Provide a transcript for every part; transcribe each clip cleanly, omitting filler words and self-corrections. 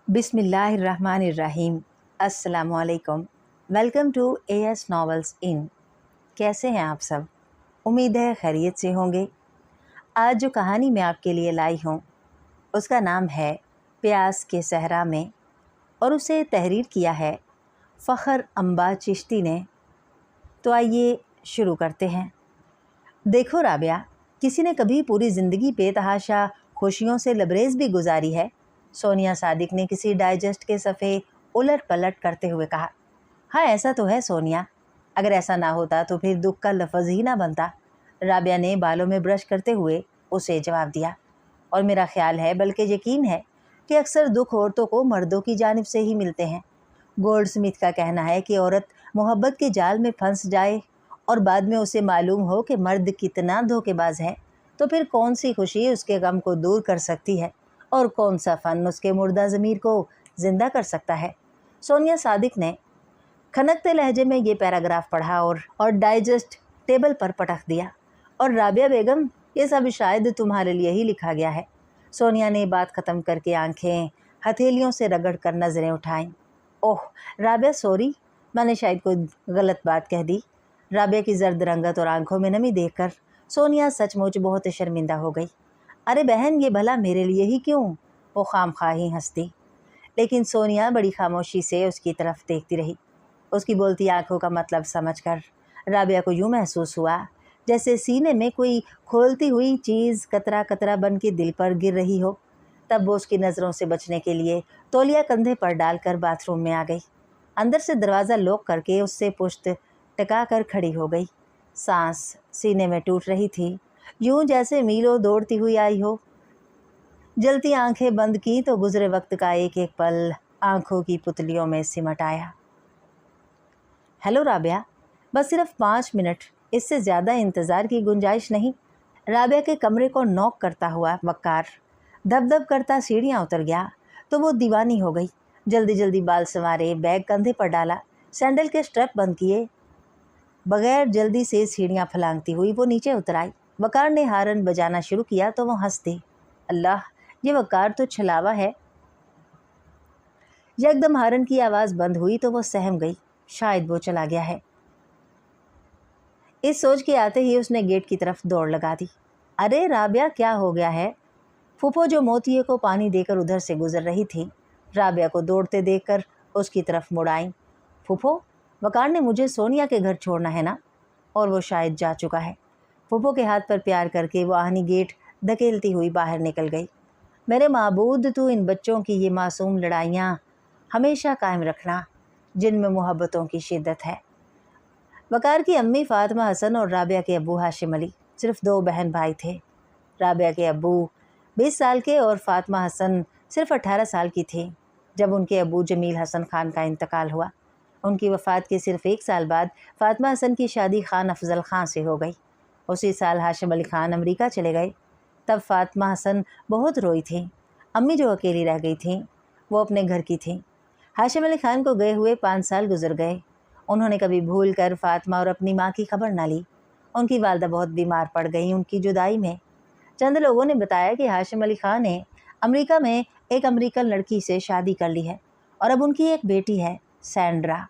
बिस्मिल्लाहिर्रहमानिर्रहीम। अस्सलामुअलैकुम। Welcome to AS novels इन। कैसे हैं आप सब? उम्मीद है खैरियत से होंगे। आज जो कहानी मैं आपके लिए लाई हूँ उसका नाम है प्यास के सहरा में और उसे तहरीर किया है फ़ख्र अम्बा चिश्ती ने। तो आइए शुरू करते हैं। देखो राबिया, किसी ने कभी पूरी ज़िंदगी बेतहाशा खुशियों से लबरेज भी गुजारी है? सोनिया सादिक ने किसी डाइजेस्ट के सफ़े उलट पलट करते हुए कहा। हाँ, ऐसा तो है सोनिया। अगर ऐसा ना होता तो फिर दुख का लफ्ज़ ही ना बनता। राबिया ने बालों में ब्रश करते हुए उसे जवाब दिया। और मेरा ख्याल है, बल्कि यकीन है, कि अक्सर दुख औरतों को मर्दों की जानिब से ही मिलते हैं। गोल्ड स्मिथ का कहना है कि औरत मोहब्बत के जाल में फंस जाए और बाद में उसे मालूम हो कि मर्द कितना धोखेबाज है, तो फिर कौन सी खुशी उसके गम को दूर कर सकती है और कौन सा फ़न उसके मुर्दा ज़मीर को ज़िंदा कर सकता है। सोनिया सादिक ने खनकते लहजे में ये पैराग्राफ पढ़ा और डाइजेस्ट टेबल पर पटक दिया। और राबिया बेगम, ये सब शायद तुम्हारे लिए ही लिखा गया है। सोनिया ने बात ख़त्म करके आंखें हथेलियों से रगड़ कर नज़रें उठाईं। ओह राबिया, सॉरी, मैंने शायद कोई गलत बात कह दी। राबिया की जर्द रंगत और आंखों में नमी देखकर सोनिया सचमुच बहुत शर्मिंदा हो गई। अरे बहन, ये भला मेरे लिए ही क्यों? वो खामखा ही हंसती। लेकिन सोनिया बड़ी खामोशी से उसकी तरफ देखती रही। उसकी बोलती आंखों का मतलब समझकर राबिया को यूँ महसूस हुआ जैसे सीने में कोई खोलती हुई चीज़ कतरा कतरा बन के दिल पर गिर रही हो। तब वो उसकी नज़रों से बचने के लिए तौलिया कंधे पर डालकर बाथरूम में आ गई। अंदर से दरवाज़ा लॉक करके उससे पुश्त टिका कर खड़ी हो गई। सांस सीने में टूट रही थी, यूं जैसे मीलों दौड़ती हुई आई हो। जलती आंखें बंद की तो गुजरे वक्त का एक एक पल आंखों की पुतलियों में सिमट आया। हेलो राबिया, बस सिर्फ 5 मिनट, इससे ज़्यादा इंतज़ार की गुंजाइश नहीं। राबिया के कमरे को नॉक करता हुआ वक़ार धब धब करता सीढ़ियाँ उतर गया तो वो दीवानी हो गई। जल्दी जल्दी बाल संवारे, बैग कंधे पर डाला, सैंडल के स्ट्रैप बंद किए बगैर जल्दी से सीढ़ियाँ फलांगती हुई वो नीचे उतर आई। वक़ार ने हारन बजाना शुरू किया तो वो हंस दी। अल्लाह, ये वक़ार तो छलावा है। यकदम हारन की आवाज़ बंद हुई तो वो सहम गई, शायद वो चला गया है। इस सोच के आते ही उसने गेट की तरफ दौड़ लगा दी। अरे राबिया, क्या हो गया है? फूफो जो मोतिये को पानी देकर उधर से गुजर रही थी, राबिया को दौड़ते देखकर उसकी तरफ मुड़ आईं। फूफो, वक़ार ने मुझे सोनिया के घर छोड़ना है ना, और वो शायद जा चुका है। फूफो के हाथ पर प्यार करके वो आहनी गेट धकेलती हुई बाहर निकल गई। मेरे माबूद, तू इन बच्चों की ये मासूम लड़ाइयाँ हमेशा कायम रखना जिनमें मोहब्बतों की शिद्दत है। वक़ार की अम्मी फ़ातिमा हसन और राबिया के अब्बू हाशिम अली सिर्फ 2 बहन भाई थे। राबिया के अब्बू 20 साल के और फ़ातिमा हसन सिर्फ 18 साल की थी जब उनके अब्बू जमील हसन खान का इंतकाल हुआ। उनकी वफ़ात के सिर्फ 1 साल बाद फ़ातिमा हसन की शादी खान अफजल खान से हो गई। उसी साल हाशिम अली खान अमेरिका चले गए। तब फ़ातिमा हसन बहुत रोई थी। अम्मी जो अकेली रह गई थीं, वो अपने घर की थीं। हाशिम अली खान को गए हुए 5 साल गुजर गए। उन्होंने कभी भूल कर फ़ातिमा और अपनी माँ की खबर ना ली। उनकी वालदा बहुत बीमार पड़ गई उनकी जुदाई में। चंद लोगों ने बताया कि हाशिम अली खान ने अमेरिका में एक अमेरिकन लड़की से शादी कर ली है और अब उनकी एक बेटी है, सैंड्रा।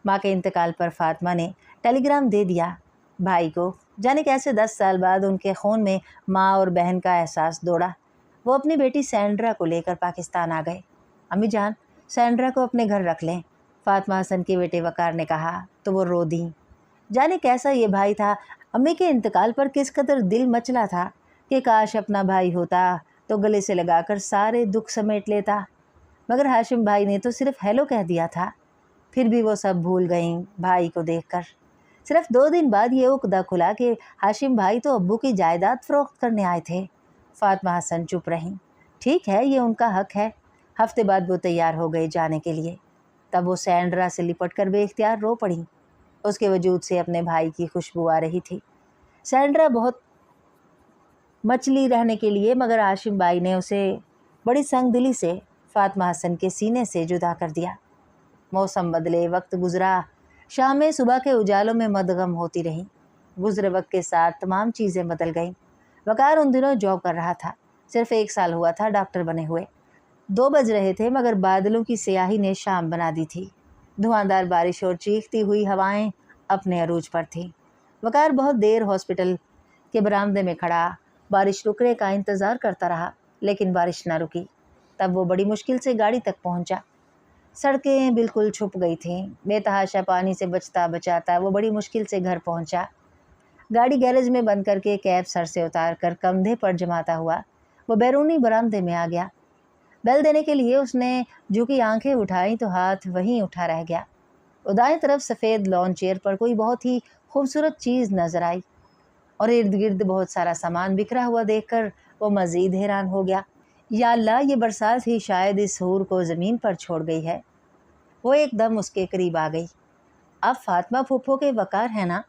माँ के इंतकाल पर फ़ातिमा ने टेलीग्राम दे दिया भाई को। जाने कैसे 10 साल बाद उनके खून में माँ और बहन का एहसास दौड़ा। वो अपनी बेटी सैंड्रा को लेकर पाकिस्तान आ गए। अम्मी जान, सैंड्रा को अपने घर रख लें, फ़ातिमा हसन के बेटे वक़ार ने कहा तो वो रो दी। जाने कैसा ये भाई था। अम्मी के इंतकाल पर किस कदर दिल मचला था कि काश अपना भाई होता तो गले से लगाकर सारे दुख समेट लेता। मगर हाशिम भाई ने तो सिर्फ हेलो कह दिया था। फिर भी वो सब भूल गईं भाई को देखकर। सिर्फ 2 दिन बाद ये उकदा खुला कि हाशिम भाई तो अब्बू की जायदाद फ़रोख्त करने आए थे। फ़ातिमा हसन चुप रहीं। ठीक है, ये उनका हक है। हफ्ते बाद वो तैयार हो गए जाने के लिए। तब वो सैंड्रा से लिपट कर बेख्तियार रो पड़ी। उसके वजूद से अपने भाई की खुशबू आ रही थी। सैंड्रा बहुत मचली रहने के लिए, मगर हाशिम भाई ने उसे बड़ी संगदिली से फ़ातिमा हसन के सीने से जुदा कर दिया। मौसम बदले, वक्त गुजरा, शामें सुबह के उजालों में मदगम होती रहीं। गुजरे वक्त के साथ तमाम चीज़ें बदल गईं। वक़ार उन दिनों जॉब कर रहा था। सिर्फ 1 साल हुआ था डॉक्टर बने हुए। 2 बज रहे थे मगर बादलों की स्याही ने शाम बना दी थी। धुआंधार बारिश और चीखती हुई हवाएं अपने अरूज पर थीं। वकार बहुत देर हॉस्पिटल के बरामदे में खड़ा बारिश रुकने का इंतज़ार करता रहा, लेकिन बारिश न रुकी। तब वो बड़ी मुश्किल से गाड़ी तक पहुंचा। सड़कें बिल्कुल छुप गई थीं। बेतहाशा पानी से बचता बचाता वो बड़ी मुश्किल से घर पहुंचा। गाड़ी गैरेज में बंद करके कैब सर से उतार कर कंधे पर जमाता हुआ वो बैरूनी बरामदे में आ गया। बेल देने के लिए उसने झुकी आंखें उठाई तो हाथ वहीं उठा रह गया। दाएं तरफ सफ़ेद लॉन चेयर पर कोई बहुत ही खूबसूरत चीज़ नजर आई और इर्द गिर्द बहुत सारा सामान बिखरा हुआ देखकर वो मज़ीद हैरान हो गया। या अल्लाह, ये बरसात ही शायद इस हूर को ज़मीन पर छोड़ गई है। वो एकदम उसके करीब आ गई। अब फातिमा फूफो के वकार है ना?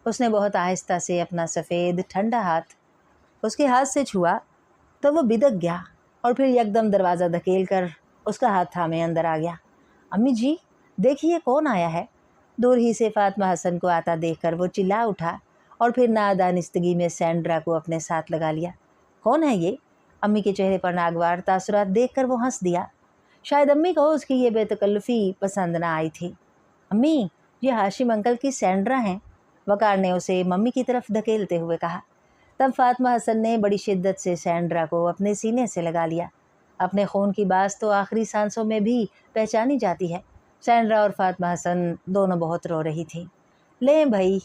उसने बहुत आहिस्ता से अपना सफ़ेद ठंडा हाथ उसके हाथ से छुआ तो वो बिदक गया और फिर यकदम दरवाज़ा धकेल कर उसका हाथ थामे अंदर आ गया। अम्मी जी, देखिए कौन आया है। दूर ही से फातिमा हसन को आता देखकर वो चिल्ला उठा और फिर नादानिस्तगी में सैंड्रा को अपने साथ लगा लिया। कौन है ये? अम्मी के चेहरे पर नागवार तासुरात देखकर वो हंस दिया। शायद अम्मी को उसकी ये बेतकल्लुफ़ी पसंद ना आई थी। अम्मी, ये हाशिम अंकल की सैंड्रा हैं, वकार ने उसे मम्मी की तरफ धकेलते हुए कहा। तब फातिमा हसन ने बड़ी शिद्दत से सैंड्रा को अपने सीने से लगा लिया। अपने खून की बास तो आखिरी सांसों में भी पहचानी जाती है। सैंड्रा और फातिमा हसन दोनों बहुत रो रही थी। ले भाई,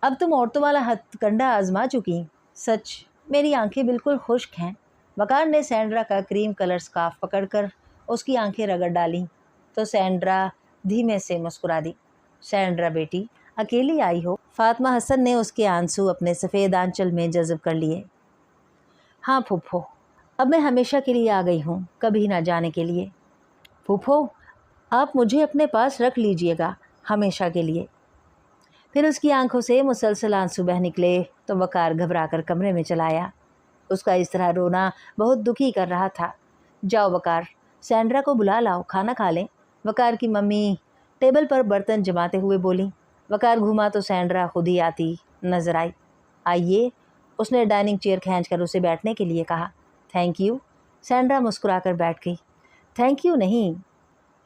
अब तुम औरतों वाला हथकंडा आजमा चुकी। सच मेरी आंखें बिल्कुल खुश्क हैं। वकार ने सैंड्रा का क्रीम कलर स्कार्फ पकड़कर उसकी आंखें रगड़ डाली तो सैंड्रा धीमे से मुस्कुरा दी। सैंड्रा बेटी, अकेली आई हो? फातिमा हसन ने उसके आंसू अपने सफ़ेद आंचल में जज़ब कर लिए। हाँ फूफो, अब मैं हमेशा के लिए आ गई हूँ, कभी ना जाने के लिए। फूफो, आप मुझे अपने पास रख लीजिएगा हमेशा के लिए। फिर उसकी आंखों से मुसलसल आंसू बह निकले तो वकार घबरा कर कमरे में चला आया। उसका इस तरह रोना बहुत दुखी कर रहा था। जाओ वकार, सैंड्रा को बुला लाओ, खाना खा लें। वकार की मम्मी टेबल पर बर्तन जमाते हुए बोली। वकार घूमा तो सैंड्रा खुद ही आती नजर आई। आइए, उसने डाइनिंग चेयर खींचकर उसे बैठने के लिए कहा। Thank you. सैंड्रा मुस्कुराकर बैठ गई। थैंक यू नहीं,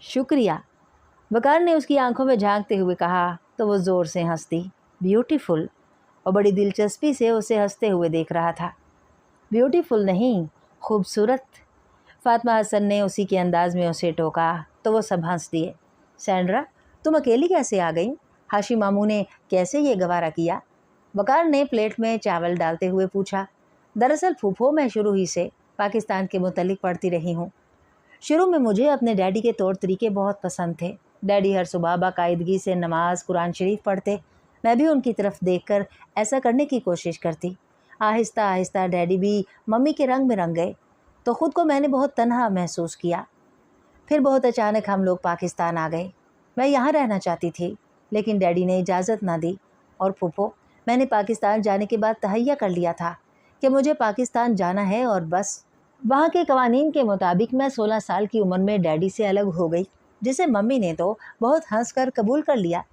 शुक्रिया, वकार ने उसकी आंखों में झांकते हुए कहा तो वो ज़ोर से हंस दी। ब्यूटीफुल, और बड़ी दिलचस्पी से उसे हंसते हुए देख रहा था। ब्यूटीफुल नहीं, खूबसूरत, फातिमा हसन ने उसी के अंदाज में उसे टोका तो वो सब हंस दिए। सैंड्रा, तुम अकेली कैसे आ गई? हाशिम मामू ने कैसे ये गवारा किया? वकार ने प्लेट में चावल डालते हुए पूछा। दरअसल फूफो, मैं शुरू ही से पाकिस्तान के मुतल्लिक पढ़ती रही हूँ। शुरू में मुझे अपने डैडी के तौर तरीके बहुत पसंद थे। डैडी हर सुबह बाकायदगी से नमाज कुरान शरीफ पढ़ते। मैं भी उनकी तरफ देखकर ऐसा करने की कोशिश करती। आहिस्ता आहिस्ता डैडी भी मम्मी के रंग में रंग गए तो ख़ुद को मैंने बहुत तन्हा महसूस किया। फिर बहुत अचानक हम लोग पाकिस्तान आ गए। मैं यहाँ रहना चाहती थी लेकिन डैडी ने इजाज़त ना दी। और फूफो, मैंने पाकिस्तान जाने के बाद तहैया कर लिया था कि मुझे पाकिस्तान जाना है और बस। वहाँ के कवानीन के मुताबिक मैं 16 साल की उम्र में डैडी से अलग हो गई, जिसे मम्मी ने तो बहुत हंस कर कबूल कर लिया।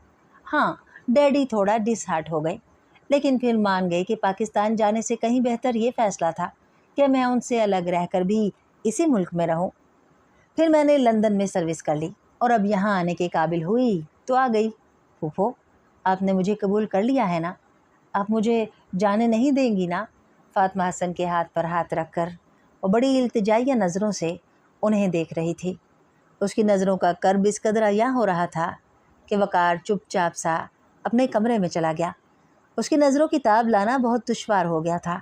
हाँ, डैडी थोड़ा डिसहार्ट हो गए लेकिन फिर मान गए कि पाकिस्तान जाने से कहीं बेहतर ये फ़ैसला था कि मैं उनसे अलग रहकर भी इसी मुल्क में रहूं। फिर मैंने लंदन में सर्विस कर ली और अब यहाँ आने के काबिल हुई तो आ गई। फूफो, आपने मुझे कबूल कर लिया है ना? आप मुझे जाने नहीं देंगी ना? फातिमा हसन के हाथ पर हाथ रखकर वो बड़ी इल्तिजाइया नज़रों से उन्हें देख रही थी। उसकी नज़रों का कर्ब इस कदर अया हो रहा था कि वकार चुपचाप सा अपने कमरे में चला गया। उसकी नज़रों की ताब लाना बहुत दुश्वार हो गया था।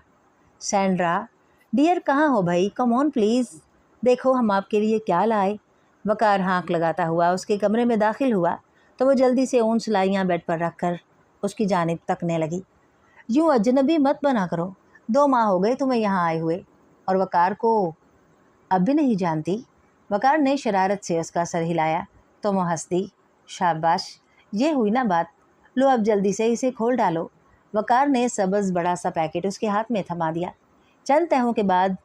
सैंड्रा डियर, कहाँ हो भाई? कम ऑन प्लीज़, देखो हम आपके लिए क्या लाए। वकार हाँक लगाता हुआ उसके कमरे में दाखिल हुआ तो वो जल्दी से ऊन सिलाइयाँ बेड पर रख कर उसकी जानिब तकने लगी। यूँ अजनबी मत बना करो, 2 माह हो गए तुम्हें यहाँ आए हुए और वकार को अब भी नहीं जानती? वकार ने शरारत से उसका सर हिलाया तो वो हंस दी। शाबाश, ये हुई ना बात, लो अब जल्दी से इसे खोल डालो। वकार ने सब्ज़ बड़ा सा पैकेट उसके हाथ में थमा दिया। चंद तहों के बाद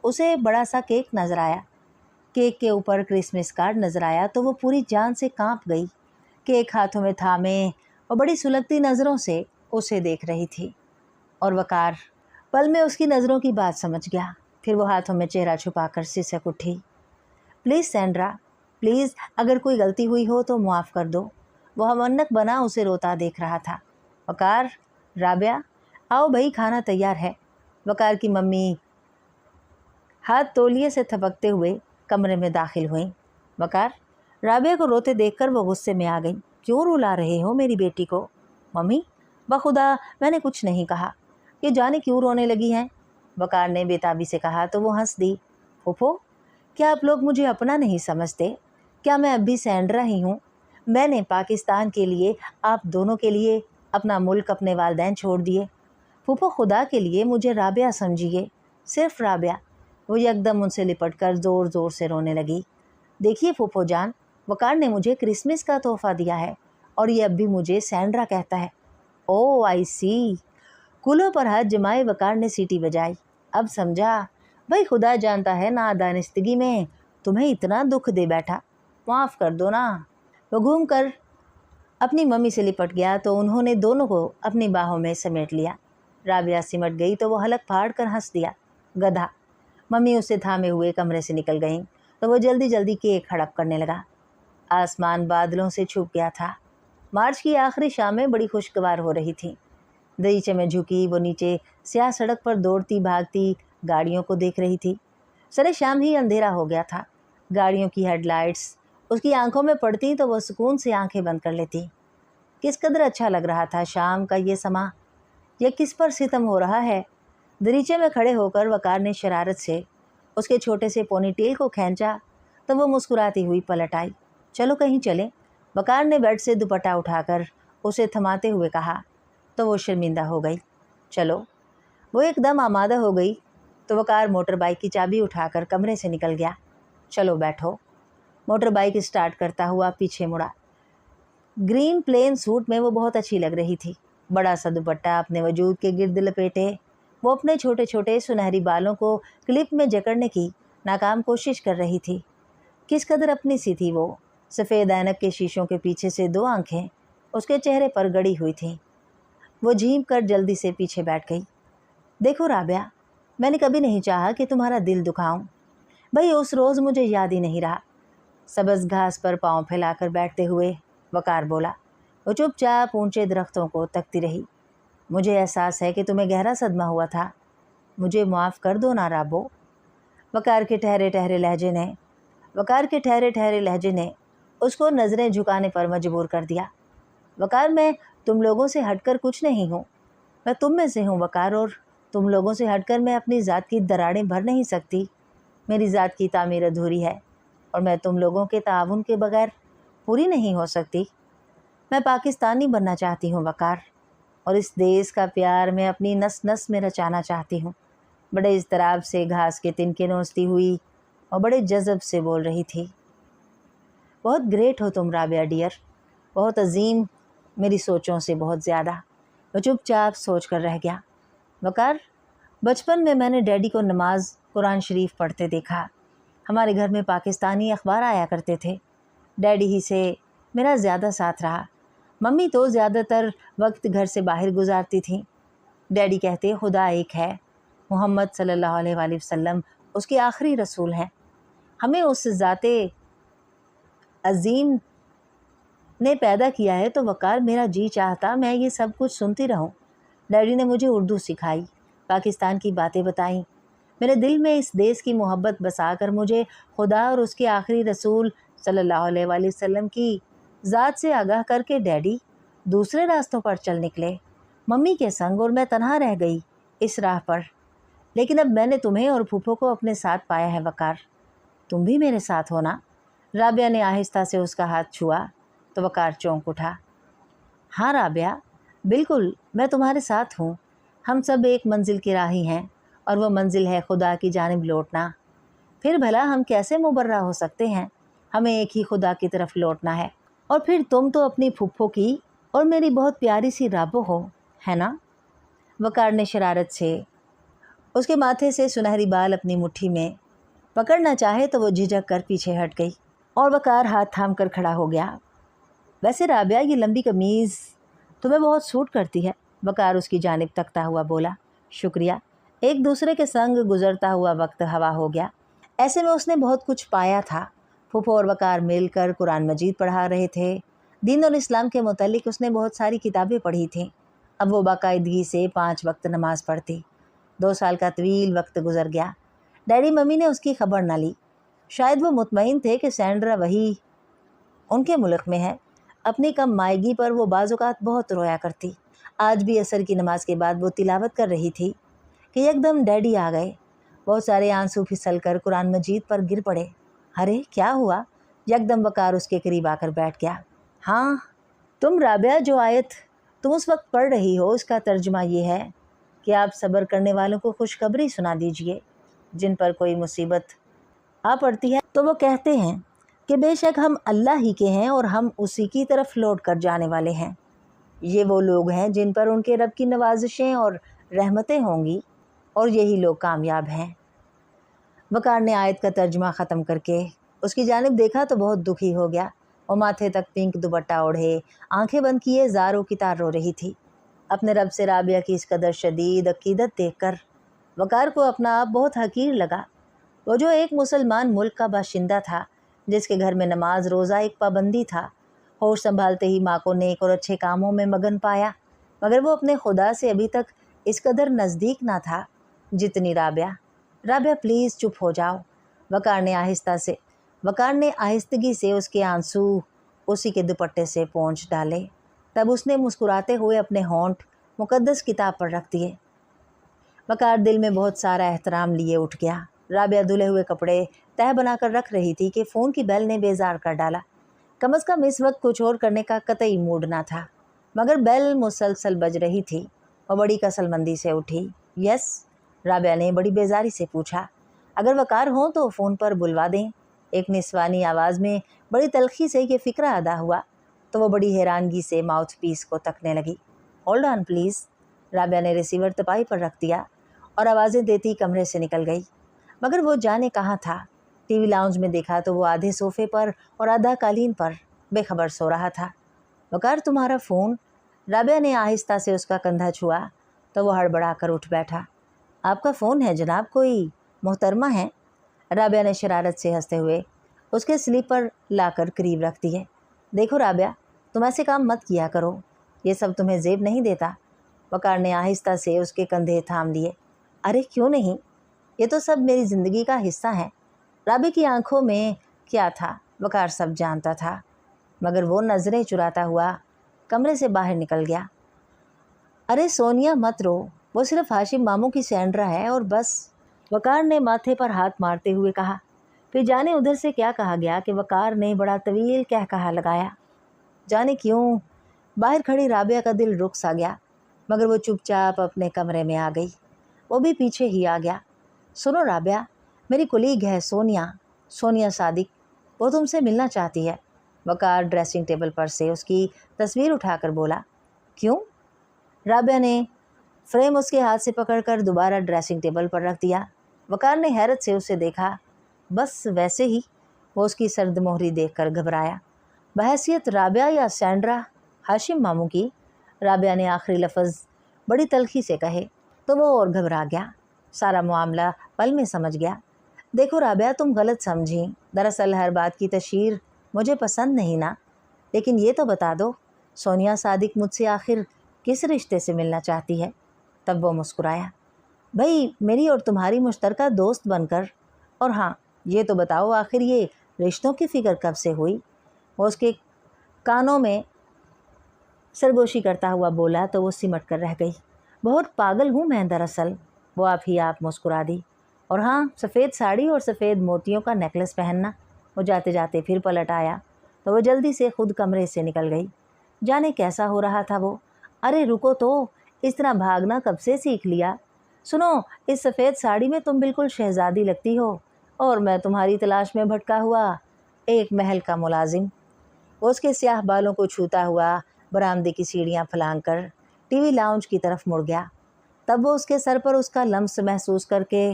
उसे बड़ा सा केक नज़र आया। केक के ऊपर क्रिसमस कार्ड नज़र आया तो वो पूरी जान से कांप गई। केक हाथों में थामे और बड़ी सुलगती नज़रों से उसे देख रही थी और वकार पल में उसकी नज़रों की बात समझ गया। फिर वो हाथों में चेहरा छुपाकर सिसक उठी। प्लीज़ सैंड्रा, प्लीज़ अगर कोई गलती हुई हो तो माफ़ कर दो। वो हमन्नक बना उसे रोता देख रहा था। वकार, राबिया, आओ भाई, खाना तैयार है। वकार की मम्मी हाथ तौलिए से थपकते हुए कमरे में दाखिल हुई। वकार, राबिया को रोते देखकर वो गुस्से में आ गई। क्यों रुला रहे हो मेरी बेटी को? मम्मी, बखुदा मैंने कुछ नहीं कहा, ये जाने क्यों रोने लगी हैं? वकार ने बेताबी से कहा तो वो हंस दी। फूफो, क्या आप लोग मुझे अपना नहीं समझते? क्या मैं अब भी सैंड्रा ही हूँ? मैंने पाकिस्तान के लिए, आप दोनों के लिए अपना मुल्क, अपने वालिदैन छोड़ दिए। फूफो, खुदा के लिए मुझे राबिया समझिए, सिर्फ राबिया। वो एकदम उनसे लिपट कर ज़ोर ज़ोर से रोने लगी। देखिए फूफो जान, वकार ने मुझे क्रिसमस का तोहफ़ा दिया है और ये अब भी मुझे सैंड्रा कहता है। ओह आई सी। कूल्हों पर हाथ जमाए वकार ने सीटी बजाई। अब समझा भाई, खुदा जानता है नादानिस्तगी में तुम्हें इतना दुख दे बैठा, माफ़ कर दो ना। वो घूम कर अपनी मम्मी से लिपट गया तो उन्होंने दोनों को अपनी बाहों में समेट लिया। राबिया सिमट गई तो वो हलक फाड़ कर हंस दिया। गधा। मम्मी उसे थामे हुए कमरे से निकल गईं तो वो जल्दी जल्दी केक हड़प करने लगा। आसमान बादलों से छुप गया था। मार्च की आखिरी शामें बड़ी खुशगवार हो रही थीं। दरीचे में झुकी वो नीचे स्याह सड़क पर दौड़ती भागती गाड़ियों को देख रही थी। सरे शाम ही अंधेरा हो गया था। गाड़ियों की हेडलाइट्स उसकी आंखों में पड़ती तो वो सुकून से आंखें बंद कर लेती। किस कदर अच्छा लग रहा था शाम का ये समा। यह किस पर सितम हो रहा है। दरीचे में खड़े होकर वकार ने शरारत से उसके छोटे से पोनीटेल को खींचा तो वो मुस्कुराती हुई पलट आई। चलो कहीं चलें। वकार ने बेड से दुपट्टा उठाकर उसे थमाते हुए कहा तो वो शर्मिंदा हो गई। चलो। वो एकदम आमादा हो गई तो वकार मोटर बाइक की चाबी उठाकर कमरे से निकल गया। चलो बैठो। मोटर बाइक स्टार्ट करता हुआ पीछे मुड़ा। ग्रीन प्लेन सूट में वो बहुत अच्छी लग रही थी। बड़ा सा दुपट्टा अपने वजूद के गिर्द लपेटे वो अपने छोटे छोटे सुनहरी बालों को क्लिप में जकड़ने की नाकाम कोशिश कर रही थी। किस कदर अपनी सी थी वो। सफ़ेद ऐनक के शीशों के पीछे से दो आंखें उसके चेहरे पर गड़ी हुई थीं। वो झीम कर जल्दी से पीछे बैठ गई। देखो राबिया, मैंने कभी नहीं चाहा कि तुम्हारा दिल दुखाऊं। भाई उस रोज़ मुझे याद ही नहीं रहा। सबज घास पर पाँव फैलाकर बैठते हुए वकार बोला। वो चुपचाप ऊंचे दरख्तों को तकती रही। मुझे एहसास है कि तुम्हें गहरा सदमा हुआ था। मुझे माफ़ कर दो ना राबो। वकार के ठहरे ठहरे लहजे ने उसको नज़रें झुकाने पर मजबूर कर दिया। वकार, मैं तुम लोगों से हटकर कुछ नहीं हूँ। मैं तुम में से हूँ वकार, और तुम लोगों से हटकर मैं अपनी ज़ात की दरारें भर नहीं सकती। मेरी ज़ात की तामीर अधूरी है और मैं तुम लोगों के ताउन के बगैर पूरी नहीं हो सकती। मैं पाकिस्तानी बनना चाहती हूँ वकार, और इस देश का प्यार मैं अपनी नस नस में रचाना चाहती हूँ। बड़े इज़्तिराब से घास के तिनके नोचती हुई और बड़े जज़ब से बोल रही थी। बहुत ग्रेट हो तुम राबिया डियर, बहुत अजीम, मेरी सोचों से बहुत ज़्यादा। वो चुपचाप सोच कर रह गया। वकार, बचपन में मैंने डैडी को नमाज कुरान शरीफ पढ़ते देखा। हमारे घर में पाकिस्तानी अखबार आया करते थे। डैडी ही से मेरा ज़्यादा साथ रहा। मम्मी तो ज़्यादातर वक्त घर से बाहर गुजारती थी। डैडी कहते खुदा एक है, मोहम्मद सल्लल्लाहु अलैहि वसल्लम उसके आखिरी रसूल हैं। हमें उस ज़ाते अजीम ने पैदा किया है। तो वकार, मेरा जी चाहता मैं ये सब कुछ सुनती रहूं। डैडी ने मुझे उर्दू सिखाई, पाकिस्तान की बातें बताईं। मेरे दिल में इस देश की मोहब्बत बसाकर मुझे खुदा और उसके आखिरी रसूल सल्लल्लाहु अलैहि वसल्लम की ज़ात से आगाह करके डैडी दूसरे रास्तों पर चल निकले, मम्मी के संग, और मैं तन्हा रह गई इस राह पर। लेकिन अब मैंने तुम्हें और फूफो को अपने साथ पाया है वकार, तुम भी मेरे साथ हो ना? राबिया ने आहिस्ता से उसका हाथ छुआ तो वकार चौंक उठा। हाँ राबिया, बिल्कुल मैं तुम्हारे साथ हूँ। हम सब एक मंजिल की राही हैं और वो मंजिल है खुदा की जानिब लौटना। फिर भला हम कैसे मुबर्रा हो सकते हैं? हमें एक ही खुदा की तरफ लौटना है। और फिर तुम तो अपनी फुफ्फो की और मेरी बहुत प्यारी सी राबो हो, है ना? वकार ने शरारत से उसके माथे से सुनहरी बाल अपनी मुट्ठी में पकड़ना चाहे तो वो झिझक कर पीछे हट गई और वकार हाथ थाम कर खड़ा हो गया। वैसे राबिया, ये लंबी कमीज़ तुम्हें बहुत सूट करती है। वकार उसकी जानिब तकता हुआ बोला। शुक्रिया। एक दूसरे के संग गुजरता हुआ वक्त हवा हो गया। ऐसे में उसने बहुत कुछ पाया था फूफो और वकार मिलकर कुरान मजीद पढ़ा रहे थे। दीन और इस्लाम के मुतालिक उसने बहुत सारी किताबें पढ़ी थीं। अब वो बाकायदगी से 5 वक्त नमाज पढ़ती। 2 साल का तवील वक्त गुजर गया। डैडी मम्मी ने उसकी खबर न ली। शायद वो मुतमईन थे कि सैंड्रा वही उनके मुल्क में है। अपनी कम मायगी पर वो बाज़-औक़ात बहुत रोया करती। आज भी असर की नमाज के बाद वो तिलावत कर रही थी कि एकदम डैडी आ गए। बहुत सारे आंसू फिसल कर कुरान मजीद पर गिर पड़े। अरे क्या हुआ? यकदम वकार उसके करीब आकर बैठ गया। हाँ तुम राबिया, जो आयत तुम उस वक्त पढ़ रही हो उसका तर्जुमा ये है कि आप सब्र करने वालों को खुशखबरी सुना दीजिए। जिन पर कोई मुसीबत आ पड़ती है तो वो कहते हैं कि बेशक हम अल्लाह ही के हैं और हम उसी की तरफ लौट कर जाने वाले हैं। ये वो लोग हैं जिन पर उनके रब की नवाजिशें और रहमतें होंगी और यही लोग कामयाब हैं। वकार ने आयत का तर्जुमा ख़त्म करके उसकी जानिब देखा तो बहुत दुखी हो गया। वो माथे तक पिंक दुपट्टा ओढ़े, आंखें बंद किए ज़ारों की तार रो रही थी। अपने रब से राबिया की इस कदर शदीद अकीदत देखकर वकार को अपना आप बहुत हकीर लगा। वो जो एक मुसलमान मुल्क का बाशिंदा था, जिसके घर में नमाज रोज़ा एक पाबंदी था, होश संभालते ही माँ को नेक और अच्छे कामों में मगन पाया, मगर वो अपने खुदा से अभी तक इस कदर नज़दीक ना था जितनी राबिया। राबिया प्लीज़ चुप हो जाओ। वकार ने आहिस्तगी से उसके आंसू उसी के दुपट्टे से पोंछ डाले। तब उसने मुस्कुराते हुए अपने होंठ मुकद्दस किताब पर रख दिए। वकार दिल में बहुत सारा एहतराम लिए उठ गया। राबिया धुले हुए कपड़े तह बनाकर रख रही थी कि फ़ोन की बेल ने बेजार कर डाला। कम अज़ कम इस वक्त कुछ और करने का कतई मूड ना था, मगर बेल मुसलसल बज रही थी। वह बड़ी कसलमंदी से उठी। यस, राबिया ने बड़ी बेजारी से पूछा। अगर वकार हों तो फ़ोन पर बुलवा दें। एक निस्वानी आवाज़ में बड़ी तलखी से ये फ़िक्रा अदा हुआ तो वो बड़ी हैरानगी से माउथ पीस को तकने लगी। Hold on please. राबिया ने रिसीवर तपाई पर रख दिया और आवाज़ें देती कमरे से निकल गई। मगर वो जाने कहाँ था। टीवी लाउंज में देखा तो वो आधे सोफ़े पर और आधा कालीन पर बेखबर सो रहा था। वकार, तुम्हारा फ़ोन। राबिया ने आहिस्ता से उसका कंधा छुआ तो वो हड़बड़ा कर उठ बैठा। आपका फ़ोन है जनाब, कोई मोहतरमा है? राबिया ने शरारत से हंसते हुए उसके स्लीपर लाकर करीब रख दिए। देखो राबिया, तुम ऐसे काम मत किया करो, ये सब तुम्हें ज़ेब नहीं देता। वकार ने आहिस्ता से उसके कंधे थाम लिए। अरे क्यों नहीं, ये तो सब मेरी ज़िंदगी का हिस्सा है। राबिया की आंखों में क्या था वकार सब जानता था, मगर वो नज़रें चुराता हुआ कमरे से बाहर निकल गया। अरे सोनिया मत रो, वो सिर्फ हाशिम मामू की सैंड्रा है और बस। वकार ने माथे पर हाथ मारते हुए कहा। फिर जाने उधर से क्या कहा गया कि वकार ने बड़ा तवील कहकहा लगाया। जाने क्यों बाहर खड़ी राबिया का दिल रुक सा गया, मगर वो चुपचाप अपने कमरे में आ गई। वो भी पीछे ही आ गया। सुनो राबिया, मेरी कुलीग है सोनिया सादिक, वो तुमसे मिलना चाहती है। वकार ड्रेसिंग टेबल पर से उसकी तस्वीर उठाकर बोला। क्यों? राबिया ने फ्रेम उसके हाथ से पकड़कर दोबारा ड्रेसिंग टेबल पर रख दिया। वकार ने हैरत से उसे देखा। बस वैसे ही। वो उसकी सर्द मोहरी देखकर घबराया। बहैसियत राबिया या सैंड्रा हाशिम मामू की? राबिया ने आखिरी लफ्ज़ बड़ी तलखी से कहे तो वो और घबरा गया। सारा मामला पल में समझ गया। देखो राबिया, तुम गलत समझी। दरअसल हर बात की तशहीर मुझे पसंद नहीं ना। लेकिन ये तो बता दो, सोनिया सादिक मुझसे आखिर किस रिश्ते से मिलना चाहती है? तब वो मुस्कुराया। भाई, मेरी और तुम्हारी मुश्तरका दोस्त बनकर। और हाँ, ये तो बताओ आखिर ये रिश्तों की फ़िक्र कब से हुई? वो उसके कानों में सरगोशी करता हुआ बोला तो वो सिमट कर रह गई। बहुत पागल हूँ मैं दरअसल। वो आप मुस्कुरा दी। और हाँ, सफ़ेद साड़ी और सफ़ेद मोतियों का नेकलेस पहनना। वो जाते जाते फिर पलट आया तो वो जल्दी से खुद कमरे से निकल गई। जाने कैसा हो रहा था वो। अरे रुको तो, इस तरह भागना कब से सीख लिया? सुनो, इस सफ़ेद साड़ी में तुम बिल्कुल शहज़ादी लगती हो और मैं तुम्हारी तलाश में भटका हुआ एक महल का मुलाजिम। वो उसके स्याह बालों को छूता हुआ बरामदे की सीढ़ियाँ फलांग कर टीवी लाउंज की तरफ मुड़ गया। तब वो उसके सर पर उसका लम्स महसूस करके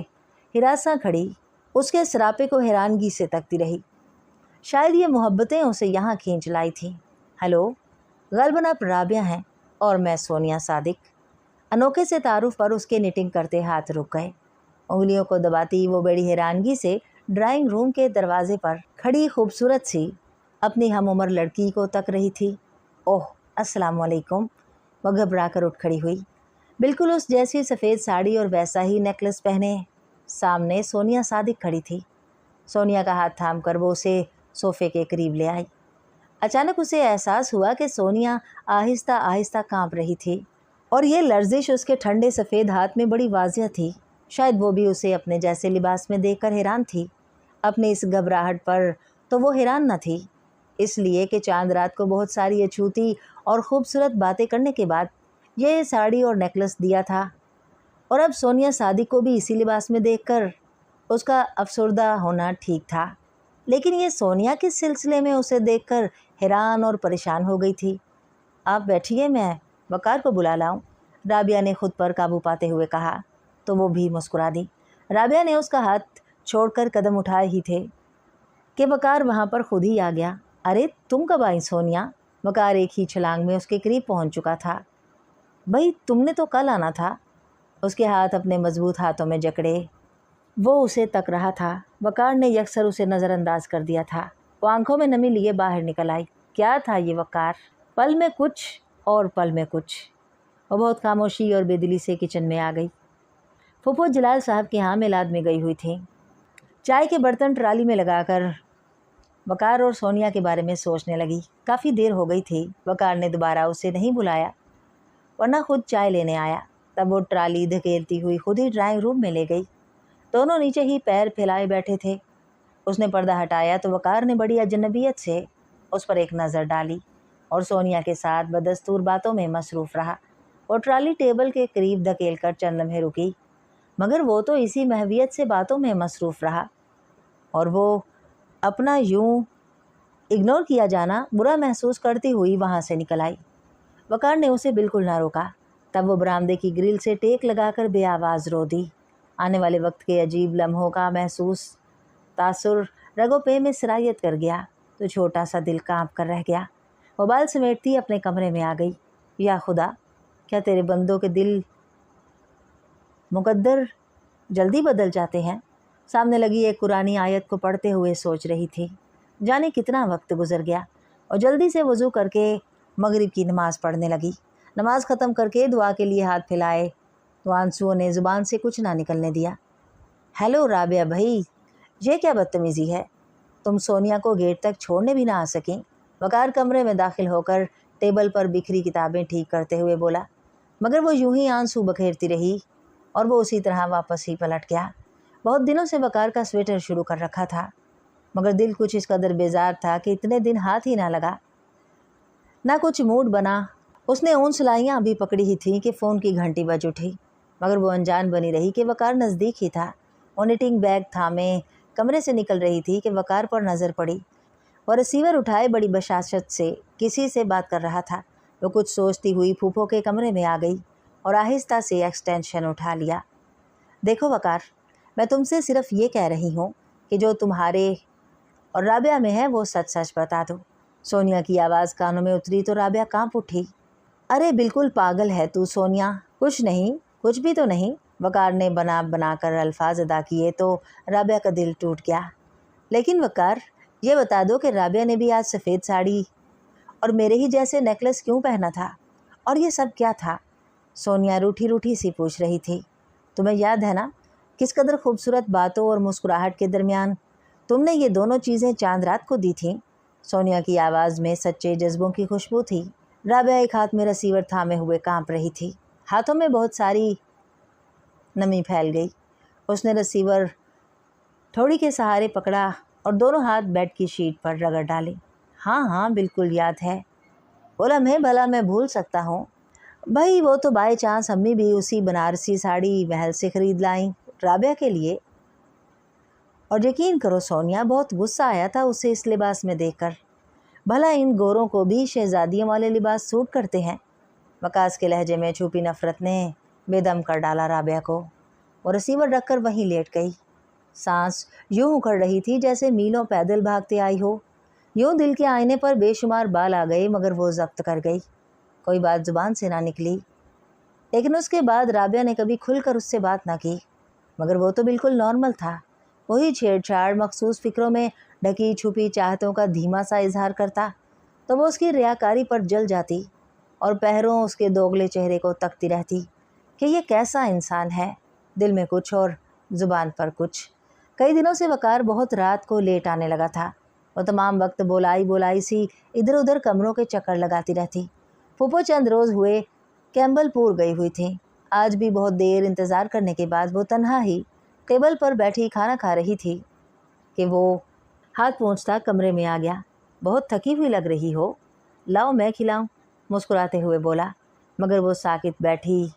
हिरासा खड़ी उसके सरापे को हैरानगी से तकती रही। शायद ये मोहब्बतें उसे यहाँ खींच लाई थीं। हेलो, ग़ालिबन आप राबिया हैं और मैं सोनिया सादिक। अनोखे से तारुफ पर उसके निटिंग करते हाथ रुक गए। उंगलियों को दबाती वो बड़ी हैरानगी से ड्राइंग रूम के दरवाजे पर खड़ी खूबसूरत सी अपनी हम उम्र लड़की को तक रही थी। ओह, अस्सलाम वालेकुम। वह घबरा कर उठ खड़ी हुई। बिल्कुल उस जैसी सफ़ेद साड़ी और वैसा ही नेकलेस पहने सामने सोनिया सादिक खड़ी थी। सोनिया का हाथ थाम कर वो उसे सोफ़े के करीब ले आई। अचानक उसे एहसास हुआ कि सोनिया आहिस्ता आहिस्ता कांप रही थी और ये लर्जिश उसके ठंडे सफ़ेद हाथ में बड़ी वाज़िह थी। शायद वो भी उसे अपने जैसे लिबास में देखकर हैरान थी। अपनी इस घबराहट पर तो वो हैरान न थी, इसलिए कि चांद रात को बहुत सारी अछूती और ख़ूबसूरत बातें करने के बाद ये साड़ी और नेकलेस दिया था, और अब सोनिया सादिक को भी इसी लिबास में देखकर उसका अफसरदा होना ठीक था। लेकिन ये सोनिया किस सिलसिले में उसे देखकर हैरान और परेशान हो गई थी। आप बैठिए, मैं वकार को बुला लाऊं, राबिया ने खुद पर काबू पाते हुए कहा, तो वो भी मुस्कुरा दी। राबिया ने उसका हाथ छोड़कर कदम उठाए ही थे कि वकार वहाँ पर खुद ही आ गया। अरे तुम कब आई सोनिया? वकार एक ही छलांग में उसके करीब पहुँच चुका था। भाई तुमने तो कल आना था। उसके हाथ अपने मजबूत हाथों में जकड़े वो उसे तक रहा था। वकार ने यकसर उसे नज़रअंदाज कर दिया था। वो आंखों में नमी लिए बाहर निकल आई। क्या था ये वकार? पल में कुछ और पल में कुछ। वो बहुत खामोशी और बेदिली से किचन में आ गई। फूफो जलाल साहब के यहाँ मिलाद में गई हुई थी। चाय के बर्तन ट्राली में लगाकर वकार और सोनिया के बारे में सोचने लगी। काफ़ी देर हो गई थी। वकार ने दोबारा उसे नहीं बुलाया, वरना खुद चाय लेने आया। तब वो ट्राली धकेलती हुई खुद ही ड्राइंग रूम में ले गई। दोनों नीचे ही पैर फैलाए बैठे थे। उसने पर्दा हटाया तो वकार ने बड़ी अजनबियत से उस पर एक नज़र डाली और सोनिया के साथ बदस्तूर बातों में मसरूफ़ रहा। वो ट्राली टेबल के करीब धकेल कर चंद लम्हे रुकी, मगर वो तो इसी महवियत से बातों में मसरूफ़ रहा और वो अपना यूं इग्नोर किया जाना बुरा महसूस करती हुई वहाँ से निकल आई। वकार ने उसे बिल्कुल ना रोका। तब वो बरामदे की ग्रिल से टेक लगाकर बेआवाज़ रो दी। आने वाले वक्त के अजीब लम्हों का महसूस तासुर रगो पे में सरायत कर गया तो छोटा सा दिल कांप कर रह गया। वो बाल समेटती अपने कमरे में आ गई। या खुदा, क्या तेरे बंदों के दिल मुकद्दर जल्दी बदल जाते हैं? सामने लगी एक कुरानी आयत को पढ़ते हुए सोच रही थी। जाने कितना वक्त गुजर गया और जल्दी से वज़ू करके मगरिब की नमाज़ पढ़ने लगी। नमाज ख़त्म करके दुआ के लिए हाथ फैलाए तो आंसुओं ने ज़ुबान से कुछ ना निकलने दिया। हेलो राबिया भाई, ये क्या बदतमीज़ी है? तुम सोनिया को गेट तक छोड़ने भी ना आ सकें। वकार कमरे में दाखिल होकर टेबल पर बिखरी किताबें ठीक करते हुए बोला, मगर वो यूं ही आंसू बखेरती रही और वो उसी तरह वापस ही पलट गया। बहुत दिनों से वकार का स्वेटर शुरू कर रखा था, मगर दिल कुछ इस कदर बेजार था कि इतने दिन हाथ ही ना लगा, ना कुछ मूड बना। उसने उन सिलाइयाँ अभी पकड़ी ही थी कि फ़ोन की घंटी बज उठी, मगर वो अनजान बनी रही कि वकार नज़दीक ही था। वो निटिंग बैग थामे कमरे से निकल रही थी कि वकार पर नज़र पड़ी और रिसीवर उठाए बड़ी बशाशत से किसी से बात कर रहा था। वो कुछ सोचती हुई फूफो के कमरे में आ गई और आहिस्ता से एक्सटेंशन उठा लिया। देखो वकार, मैं तुमसे सिर्फ ये कह रही हूँ कि जो तुम्हारे और राबिया में है वो सच सच बता दो। सोनिया की आवाज़ कानों में उतरी तो राबिया कांप उठी। अरे बिल्कुल पागल है तू सोनिया, कुछ नहीं, कुछ भी तो नहीं। वकार ने बना कर अल्फाज अदा किए तो राबिया का दिल टूट गया। लेकिन वकार, ये बता दो कि राबिया ने भी आज सफ़ेद साड़ी और मेरे ही जैसे नेकलेस क्यों पहना था, और ये सब क्या था? सोनिया रूठी रूठी सी पूछ रही थी। तुम्हें याद है ना किस कदर खूबसूरत बातों और मुस्कुराहट के दरमियान तुमने ये दोनों चीज़ें चांद रात को दी थीं? सोनिया की आवाज़ में सच्चे जज्बों की खुशबू थी। राबिया एक हाथ में रिसीवर थामे हुए कांप रही थी। हाथों में बहुत सारी नमी फैल गई। उसने रिसीवर थोड़ी के सहारे पकड़ा और दोनों हाथ बेड की शीट पर रगड़ डाले। हाँ हाँ बिल्कुल याद है। वो लम्हे भला मैं भूल सकता हूँ? भाई वो तो बाई चांस अम्मी भी उसी बनारसी साड़ी महल से ख़रीद लाई राबिया के लिए। और यकीन करो सोनिया, बहुत गुस्सा आया था उसे इस लिबास में देखकर। भला इन गोरों को भी शहजादियों वाले लिबास सूट करते हैं? वकास के लहजे में छुपी नफ़रत ने बेदम कर डाला राबिया को। वो रिसीवर रखकर वहीं लेट गई। सांस यूं उखड़ रही थी जैसे मीलों पैदल भागते आई हो। यूं दिल के आईने पर बेशुमार बाल आ गए, मगर वो जब्त कर गई। कोई बात ज़ुबान से ना निकली। लेकिन उसके बाद राबिया ने कभी खुलकर उससे बात ना की, मगर वो तो बिल्कुल नॉर्मल था। वही छेड़छाड़ मखसूस फ़िक्रों में ढकी छुपी चाहतों का धीमा सा इजहार करता तो वो उसकी रियाकारी पर जल जाती और पहरों उसके दोगले चेहरे को तकती रहती कि ये कैसा इंसान है, दिल में कुछ और ज़ुबान पर कुछ। कई दिनों से वकार बहुत रात को लेट आने लगा था। वो तमाम वक्त बोलाई बोलाई सी इधर उधर कमरों के चक्कर लगाती रहती। फूफो चंद रोज़ हुए कैम्बलपुर गई हुई थी। आज भी बहुत देर इंतज़ार करने के बाद वो तन्हा ही टेबल पर बैठी खाना खा रही थी कि वो हाथ पोंछता कमरे में आ गया। बहुत थकी हुई लग रही हो, लाओ मैं खिलाऊं, मुस्कुराते हुए बोला, मगर वो साकित बैठी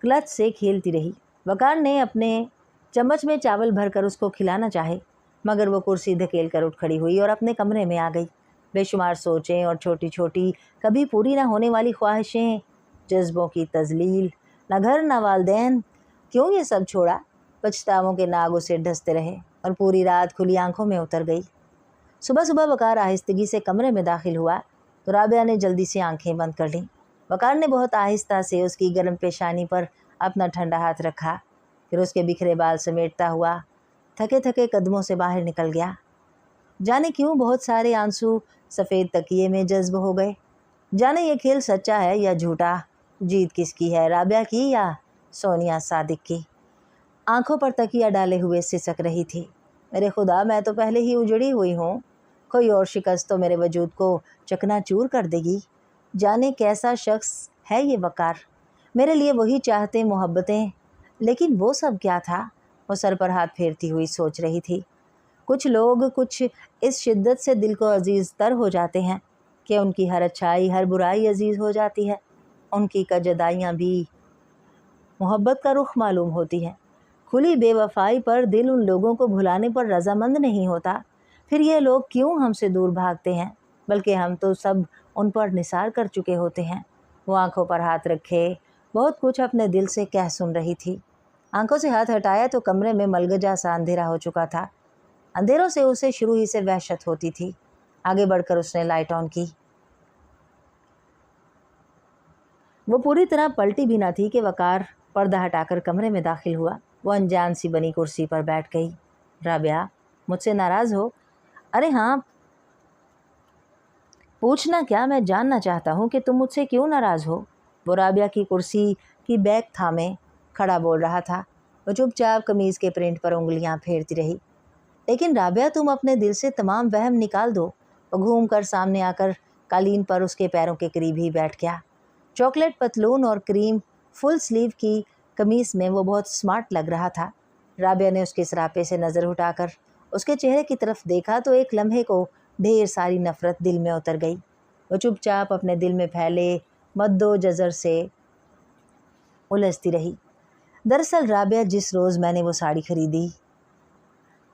क्लच से खेलती रही। वकार ने अपने चम्मच में चावल भरकर उसको खिलाना चाहे, मगर वो कुर्सी धकेल कर उठ खड़ी हुई और अपने कमरे में आ गई। बेशुमार सोचें और छोटी छोटी कभी पूरी ना होने वाली ख्वाहिशें, जज्बों की तजलील, न घर न वालदैन, क्यों ये सब छोड़ा, पछतावों के नाग उसे ढसते रहे और पूरी रात खुली आंखों में उतर गई। सुबह सुबह वकार आहिस्तगी से कमरे में दाखिल हुआ तो राबिया ने जल्दी से आंखें बंद कर लीं। वकार ने बहुत आहिस्ता से उसकी गर्म पेशानी पर अपना ठंडा हाथ रखा, फिर उसके बिखरे बाल समेटता हुआ थके थके कदमों से बाहर निकल गया। जाने क्यों बहुत सारे आंसू सफ़ेद तकिए में जज्ब हो गए। जाने ये खेल सच्चा है या झूठा, जीत किसकी है, राबिया की या सोनिया सादिक की। आंखों पर तकिया डाले हुए सिसक रही थी, मेरे खुदा मैं तो पहले ही उजड़ी हुई हूँ, कोई और शिकस्त तो मेरे वजूद को चकनाचूर कर देगी। जाने कैसा शख्स है ये वकार, मेरे लिए वही चाहते मोहब्बतें, लेकिन वो सब क्या था। वो सर पर हाथ फेरती हुई सोच रही थी। कुछ लोग कुछ इस शिद्दत से दिल को अजीज़ तर हो जाते हैं कि उनकी हर अच्छाई हर बुराई अजीज़ हो जाती है। उनकी कजदाइयाँ भी मोहब्बत का रुख मालूम होती हैं। खुली बेवफाई पर दिल उन लोगों को भुलाने पर रजामंद नहीं होता। फिर ये लोग क्यों हमसे दूर भागते हैं, बल्कि हम तो सब उन पर निसार कर चुके होते हैं। वो आंखों पर हाथ रखे बहुत कुछ अपने दिल से कह सुन रही थी। आंखों से हाथ हटाया तो कमरे में मलगजा सा अंधेरा हो चुका था। अंधेरों से उसे शुरू ही से वहशत होती थी। आगे बढ़कर उसने लाइट ऑन की। वो पूरी तरह पलटी भी न थी कि वकार पर्दा हटाकर कमरे में दाखिल हुआ। वो अनजान सी बनी कुर्सी पर बैठ गई। राबिया, मुझसे नाराज़ हो? अरे हाँ, पूछना क्या, मैं जानना चाहता हूँ कि तुम मुझसे क्यों नाराज़ हो। वो राबिया की कुर्सी की बैक थामे खड़ा बोल रहा था। वो चुपचाप कमीज़ के प्रिंट पर उंगलियां फेरती रही। लेकिन राबिया, तुम अपने दिल से तमाम वहम निकाल दो। वो घूम कर सामने आकर कालीन पर उसके पैरों के करीब ही बैठ गया। चॉकलेट पतलून और क्रीम फुल स्लीव की कमीज़ में वो बहुत स्मार्ट लग रहा था। राबिया ने उसके सरापे से नज़र उठाकर उसके चेहरे की तरफ देखा तो एक लम्हे को ढेर सारी नफ़रत दिल में उतर गई। वो चुपचाप अपने दिल में फैले मद्दो जज़र से उलझती रही। दरअसल राबिया, जिस रोज़ मैंने वो साड़ी खरीदी,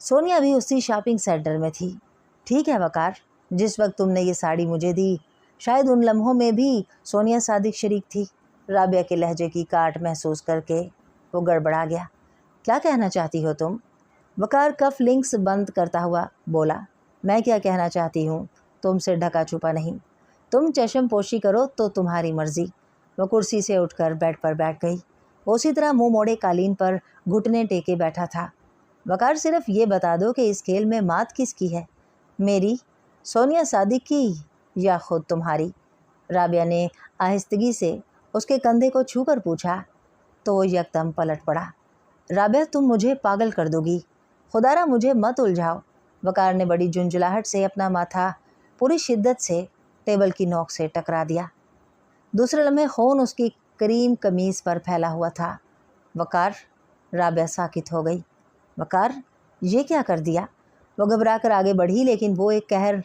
सोनिया भी उसी शॉपिंग सेंटर में थी। ठीक है वकार, जिस वक्त तुमने ये साड़ी मुझे दी, शायद उन लम्हों में भी सोनिया सादिक शरीक थी। राबिया के लहजे की काट महसूस करके वो गड़बड़ा गया। क्या कहना चाहती हो तुम? वकार कफ लिंक्स बंद करता हुआ बोला, मैं क्या कहना चाहती हूँ तुमसे ढका छुपा नहीं। तुम चश्म पोशी करो तो तुम्हारी मर्जी। वो कुर्सी से उठकर बेड पर बैठ गई। वो उसी तरह मुंह मोड़े कालीन पर घुटने टेके बैठा था। वकार, सिर्फ ये बता दो कि इस खेल में मात किसकी है, मेरी, सोनिया सादिक की या खुद तुम्हारी? राबिया ने आहिस्तगी से उसके कंधे को छूकर पूछा तो वो यकदम पलट पड़ा। राबिया, तुम मुझे पागल कर दोगी, खुदारा मुझे मत उलझाओ। वकार ने बड़ी झुंझलाहट से अपना माथा पूरी शिद्दत से टेबल की नोक से टकरा दिया। दूसरे लम्हे खून उसकी करीम कमीज़ पर फैला हुआ था। वकार, राबिया साकित हो गई। वकार, ये क्या कर दिया? वो घबरा कर आगे बढ़ी, लेकिन वो एक कहर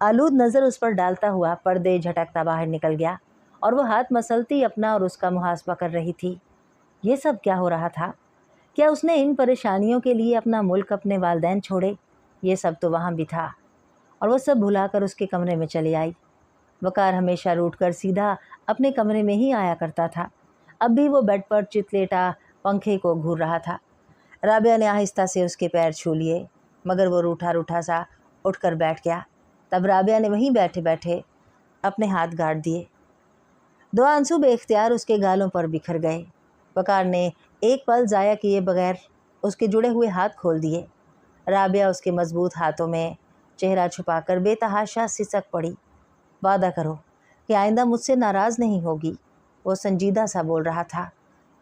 आलूद नज़र उस पर डालता हुआ पर्दे झटकता बाहर निकल गया और वो हाथ मसलती अपना और उसका मुहासबा कर रही थी। ये सब क्या हो रहा था? क्या उसने इन परेशानियों के लिए अपना मुल्क, अपने वालदैन छोड़े? ये सब तो वहाँ भी था और वो सब भुलाकर उसके कमरे में चली आई। वकार हमेशा रूठ कर सीधा अपने कमरे में ही आया करता था। अब भी वो बेड पर चितलेटा पंखे को घूर रहा था। राबिया ने आहिस्ता से उसके पैर छू लिए, मगर वो रूठा रूठा सा उठकर बैठ गया। तब राबिया ने वहीं बैठे बैठे अपने हाथ गाड़ दिए। दो आंसू बेख्तियार उसके गालों पर बिखर गए। वकार ने एक पल ज़ाया किए बगैर उसके जुड़े हुए हाथ खोल दिए। राबिया उसके मजबूत हाथों में चेहरा छुपाकर बेतहाशा सिसक पड़ी। वादा करो कि आइंदा मुझसे नाराज़ नहीं होगी, वो संजीदा सा बोल रहा था।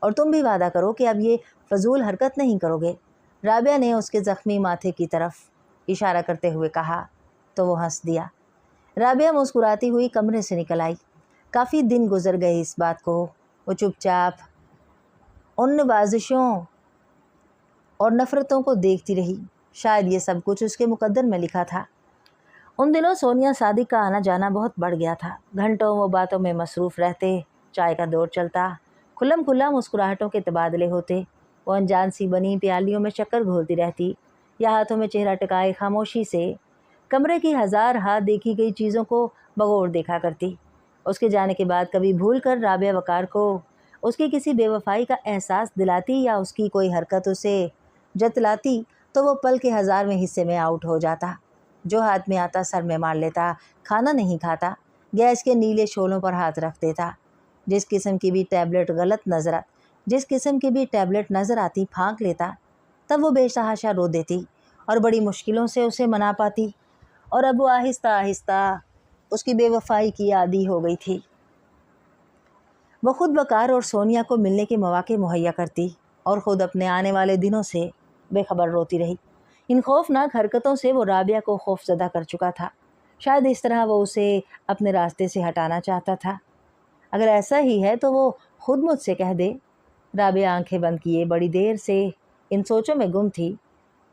और तुम भी वादा करो कि अब ये फजूल हरकत नहीं करोगे, राबिया ने उसके ज़ख्मी माथे की तरफ इशारा करते हुए कहा। तो वो हंस दिया। राबिया मुस्कुराती हुई कमरे से निकल आई। काफ़ी दिन गुजर गए इस बात को। वो चुपचाप उन नवाजिशों और नफ़रतों को देखती रही। शायद ये सब कुछ उसके मुकद्दर में लिखा था। उन दिनों सोनिया सादिक का आना जाना बहुत बढ़ गया था। घंटों वो बातों में मसरूफ़ रहते, चाय का दौर चलता, खुल्लम खुल्ला मुस्कुराहटों के तबादले होते। वो अनजान सी बनी प्यालियों में शक्कर घोलती रहती या हाथों में चेहरा टिकाए खामोशी से कमरे की हज़ार हाथ देखी गई चीज़ों को बगौर देखा करती। उसके जाने के बाद कभी भूल कर राबिया वकार को उसकी किसी बेवफाई का एहसास दिलाती या उसकी कोई हरकत उसे जतलाती तो वो पल के 1000वें हिस्से में आउट हो जाता। जो हाथ में आता सर में मार लेता, खाना नहीं खाता, गैस के नीले शोलों पर हाथ रख देता। जिस किस्म की भी टैबलेट नज़र आती फाँक लेता। तब वो बेतहाशा रो देती और बड़ी मुश्किलों से उसे मना पाती। और अब वो आहिस्ता आहिस्ता उसकी बेवफाई की आदी हो गई थी। वो खुद वकार और सोनिया को मिलने के मौके मुहैया करती और ख़ुद अपने आने वाले दिनों से बेखबर रोती रही। इन खौफनाक हरकतों से वो राबिया को खौफज़दा कर चुका था। शायद इस तरह वो उसे अपने रास्ते से हटाना चाहता था। अगर ऐसा ही है तो वो खुद मुझसे कह दे। राबिया आंखें बंद किए बड़ी देर से इन सोचों में गुम थी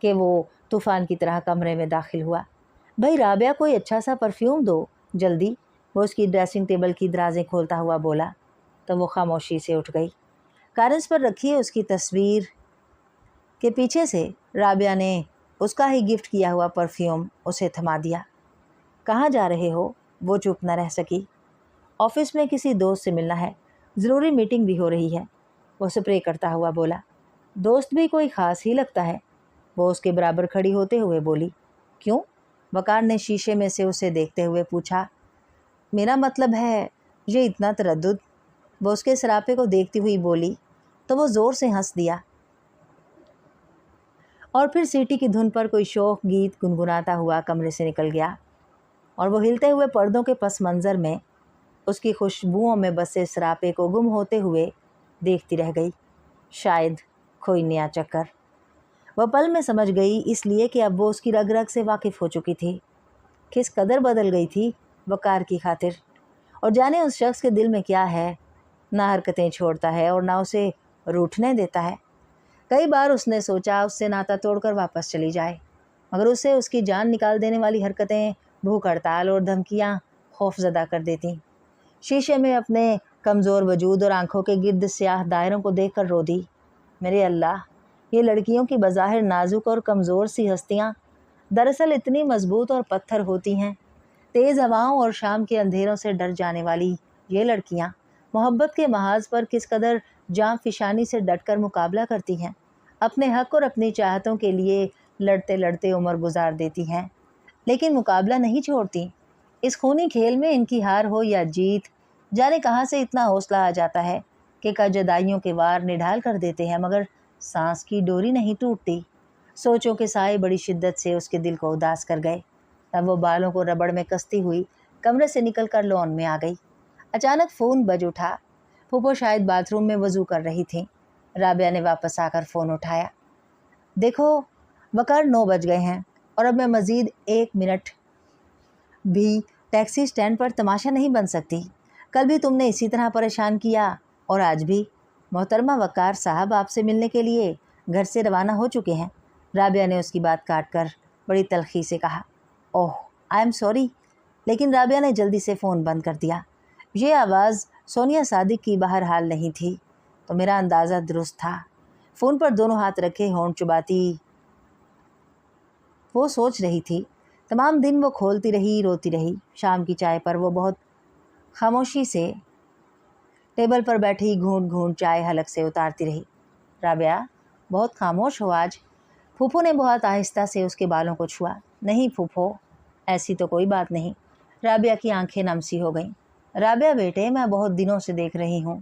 कि वो तूफ़ान की तरह कमरे में दाखिल हुआ। भाई राबिया, कोई अच्छा सा परफ्यूम दो जल्दी, वो उसकी ड्रेसिंग टेबल की दराज़ें खोलता हुआ बोला। तो वो खामोशी से उठ गई। कारंस पर रखी उसकी तस्वीर के पीछे से राबिया ने उसका ही गिफ्ट किया हुआ परफ्यूम उसे थमा दिया। कहाँ जा रहे हो? वो चुप न रह सकी। ऑफिस में किसी दोस्त से मिलना है, ज़रूरी मीटिंग भी हो रही है, वो स्प्रे करता हुआ बोला। दोस्त भी कोई ख़ास ही लगता है, वो उसके बराबर खड़ी होते हुए बोली। क्यों? वकार ने शीशे में से उसे देखते हुए पूछा। मेरा मतलब है, ये इतना तरद्दुद, वो उसके सरापे को देखती हुई बोली। तो वो ज़ोर से हंस दिया और फिर सीटी की धुन पर कोई शौक गीत गुनगुनाता हुआ कमरे से निकल गया। और वो हिलते हुए पर्दों के पस मंज़र में उसकी खुशबुओं में बसे सरापे को गुम होते हुए देखती रह गई। शायद कोई नया चक्कर। वह पल में समझ गई, इसलिए कि अब वो उसकी रग रग से वाकिफ़ हो चुकी थी। किस कदर बदल गई थी वकार की खातिर। और जाने उस शख्स के दिल में क्या है, ना हरकतें छोड़ता है और ना उसे रूठने देता है। कई बार उसने सोचा उससे नाता तोड़कर वापस चली जाए, मगर उसे उसकी जान निकाल देने वाली हरकतें, भूख हड़ताल और धमकियाँ खौफज़दा कर देती। शीशे में अपने कमज़ोर वजूद और आंखों के गिर्द स्याह दायरों को देखकर रो दी। मेरे अल्लाह, ये लड़कियों की बज़ाहिर नाजुक और कमज़ोर सी हस्तियाँ दरअसल इतनी मजबूत और पत्थर होती हैं। तेज़ हवाओं और शाम के अंधेरों से डर जाने वाली ये लड़कियाँ मोहब्बत के महाज पर किस कदर जाँ फिशानी से डटकर मुकाबला करती हैं। अपने हक़ और अपनी चाहतों के लिए लड़ते लड़ते उम्र गुजार देती हैं, लेकिन मुकाबला नहीं छोड़ती। इस खूनी खेल में इनकी हार हो या जीत, जाने कहाँ से इतना हौसला आ जाता है कि जुदाइयों के वार निढाल कर देते हैं, मगर सांस की डोरी नहीं टूटती। सोचों के साए बड़ी शिद्दत से उसके दिल को उदास कर गए। तब वो बालों को रबड़ में कसती हुई कमरे से निकलकर लॉन में आ गई। अचानक फ़ोन बज उठा। फूफो शायद बाथरूम में वज़ू कर रही थीं। राबिया ने वापस आकर फ़ोन उठाया। देखो, वकार 9 बज गए हैं और अब मैं मज़ीद 1 मिनट भी टैक्सी स्टैंड पर तमाशा नहीं बन सकती। कल भी तुमने इसी तरह परेशान किया और आज भी। मोहतरमा वकार साहब आपसे मिलने के लिए घर से रवाना हो चुके हैं। राबिया ने उसकी बात काट कर बड़ी तल्खी से कहा। ओह, आई एम सॉरी। लेकिन राबिया ने जल्दी से फ़ोन बंद कर दिया। ये आवाज़ सोनिया सादिक की बहरहाल नहीं थी, तो मेरा अंदाज़ा दुरुस्त था। फ़ोन पर दोनों हाथ रखे होंठ चुबाती वो सोच रही थी। तमाम दिन वो खोलती रही, रोती रही। शाम की चाय पर वो बहुत खामोशी से टेबल पर बैठी घूंट घूंट चाय हलक से उतारती रही। राबिया, बहुत खामोश हो आज। फूफो ने बहुत आहिस्ता से उसके बालों को छुआ। नहीं फूफो, ऐसी तो कोई बात नहीं। राबिया की आंखें नम सी हो गईं। राबिया बेटे, मैं बहुत दिनों से देख रही हूँ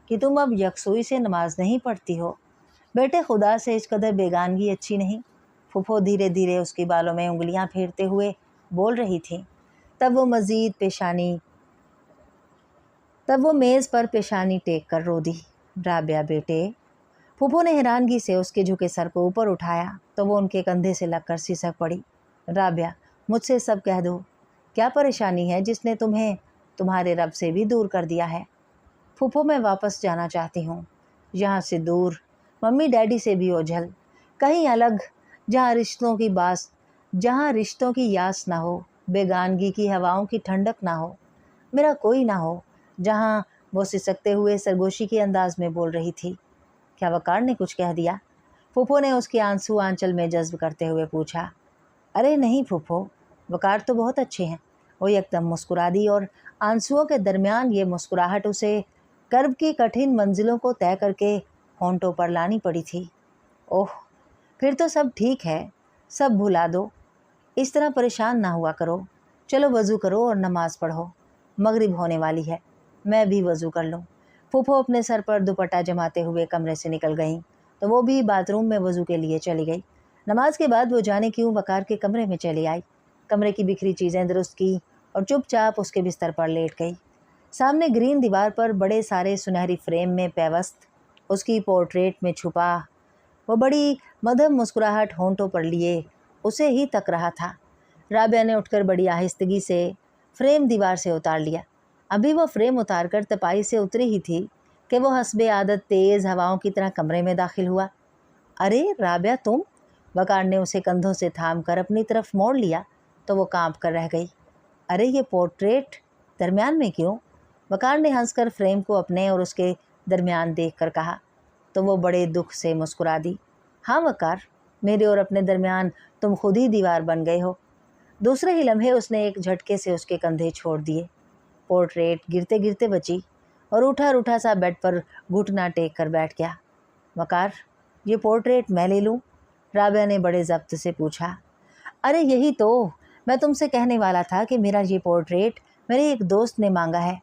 कि तुम अब यकसुई से नमाज नहीं पढ़ती हो। बेटे, खुदा से इस कदर बेगानगी अच्छी नहीं। फूफो धीरे धीरे उसके बालों में उंगलियां फेरते हुए बोल रही थी। तब वो मेज़ पर पेशानी टेक कर रो दी। राबिया बेटे। फूफो ने हैरानगी से उसके झुके सर को ऊपर उठाया तो वो उनके कंधे से लगकर सिसक पड़ी। राबिया, मुझसे सब कह दो, क्या परेशानी है जिसने तुम्हें तुम्हारे रब से भी दूर कर दिया है? फूफो, मैं वापस जाना चाहती हूँ, यहाँ से दूर, मम्मी डैडी से भी ओझल, कहीं अलग, जहाँ रिश्तों की यास ना हो, बेगानगी की हवाओं की ठंडक ना हो, मेरा कोई ना हो, जहाँ वो सिसकते हुए सरगोशी के अंदाज में बोल रही थी। क्या वकार ने कुछ कह दिया? फूफो ने उसके आंसू आंचल में जज्ब करते हुए पूछा। अरे नहीं फूफो, वकार तो बहुत अच्छे हैं। वो एकदम मुस्कुरा दी और आंसुओं के दरमियान ये मुस्कुराहट उसे कर्ब की कठिन मंजिलों को तय करके होंठों पर लानी पड़ी थी। ओह, फिर तो सब ठीक है, सब भुला दो, इस तरह परेशान ना हुआ करो। चलो वज़ू करो और नमाज़ पढ़ो, मगरिब होने वाली है, मैं भी वज़ू कर लूँ। फूफो अपने सर पर दुपट्टा जमाते हुए कमरे से निकल गईं तो वो भी बाथरूम में वज़ू के लिए चली गई। नमाज के बाद वो जाने क्यों वकार के कमरे में चली आई, कमरे की बिखरी चीज़ें दुरुस्त की और चुपचाप उसके बिस्तर पर लेट गई। सामने ग्रीन दीवार पर बड़े सारे सुनहरी फ्रेम में पेवस्त उसकी पोर्ट्रेट में छुपा वो बड़ी मधम मुस्कुराहट होंठों पर लिए उसे ही तक रहा था। राबिया ने उठकर बड़ी आहिस्तगी से फ्रेम दीवार से उतार लिया। अभी वो फ्रेम उतार कर तपाई से उतरी ही थी कि वो हस्बे आदत तेज़ हवाओं की तरह कमरे में दाखिल हुआ। अरे राबिया, तुम? वकार ने उसे कंधों से थाम कर अपनी तरफ मोड़ लिया तो वो कांप कर रह गई। अरे ये पोर्ट्रेट दरमियान में क्यों? वकार ने हंसकर फ्रेम को अपने और उसके दरमियान देखकर कहा तो वो बड़े दुख से मुस्कुरा दी। हाँ वकार, मेरे और अपने दरमियान तुम खुद ही दीवार बन गए हो। दूसरे ही लम्हे उसने एक झटके से उसके कंधे छोड़ दिए। पोर्ट्रेट गिरते गिरते बची और उठा रूठा सा बेड पर घुटना टेक कर बैठ गया। वकार, ये पोर्ट्रेट मैं ले लूँ? राबिया ने बड़े ज़ब्त से पूछा। अरे यही तो मैं तुमसे कहने वाला था कि मेरा ये पोर्ट्रेट मेरे एक दोस्त ने मांगा है,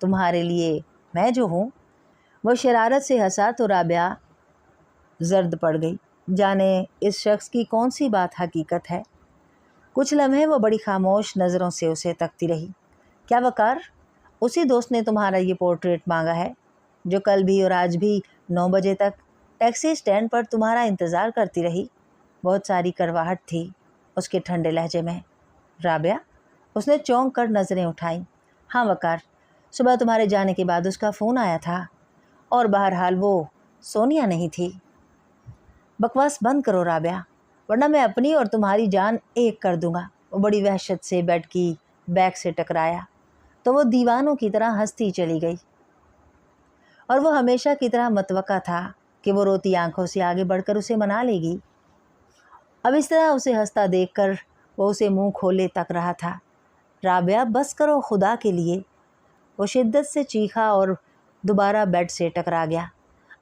तुम्हारे लिए मैं जो हूँ। वो शरारत से हंसा तो राबिया जर्द पड़ गई, जाने इस शख्स की कौन सी बात हकीकत है। कुछ लम्हे वो बड़ी खामोश नज़रों से उसे तकती रही। क्या वकार, उसी दोस्त ने तुम्हारा ये पोर्ट्रेट मांगा है जो कल भी और आज भी 9 बजे तक टैक्सी स्टैंड पर तुम्हारा इंतज़ार करती रही? बहुत सारी करवाहट थी उसके ठंडे लहजे में। राबिया, उसने चौंक कर नज़रें उठाईं। हाँ वकार, सुबह तुम्हारे जाने के बाद उसका फ़ोन आया था और बहरहाल वो सोनिया नहीं थी। बकवास बंद करो राबिया, वरना मैं अपनी और तुम्हारी जान एक कर दूंगा। वो बड़ी वहशत से बेड की बैक से टकराया तो वो दीवानों की तरह हंसती चली गई और वो हमेशा की तरह मतवक़ा था कि वो रोती आंखों से आगे बढ़कर उसे मना लेगी। अब इस तरह उसे हंसता देखकर वो उसे मुंह खोले तक रहा था। राबिया, बस करो खुदा के लिए, वो शिद्दत से चीखा और दोबारा बेड से टकरा गया।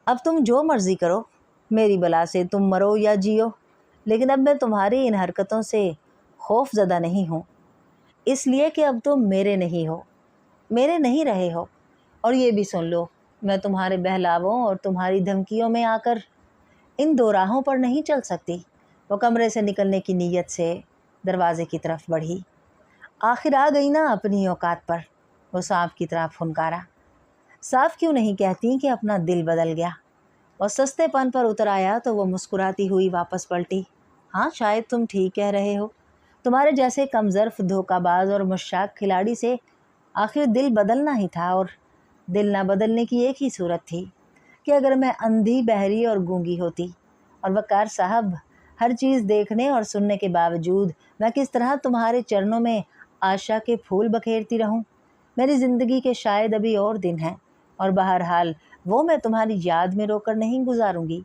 अब तुम जो मर्ज़ी करो, मेरी बला से तुम मरो या जियो, लेकिन अब मैं तुम्हारी इन हरकतों से खौफज़दा नहीं हूँ, इसलिए कि अब तुम मेरे नहीं रहे हो। और ये भी सुन लो, मैं तुम्हारे बहलावों और तुम्हारी धमकियों में आकर इन दो राहों पर नहीं चल सकती। वो कमरे से निकलने की नीयत से दरवाजे की तरफ बढ़ी। आखिर आ गई ना अपनी औकात पर, वो सांप की तरह फुनकारा। साफ क्यों नहीं कहती कि अपना दिल बदल गया। और सस्तेपन पर उतर आया तो वो मुस्कुराती हुई वापस पलटी। हाँ, शायद तुम ठीक कह रहे हो। तुम्हारे जैसे कमज़र्फ, धोखाबाज और मुश्ताक खिलाड़ी से आखिर दिल बदलना ही था, और दिल ना बदलने की एक ही सूरत थी कि अगर मैं अंधी, बहरी और गूंगी होती। और वकार साहब, हर चीज़ देखने और सुनने के बावजूद मैं किस तरह तुम्हारे चरणों में आशा के फूल बखेरती रहूं। मेरी ज़िंदगी के शायद अभी और दिन हैं, और बहरहाल वो मैं तुम्हारी याद में रोकर नहीं गुजारूंगी।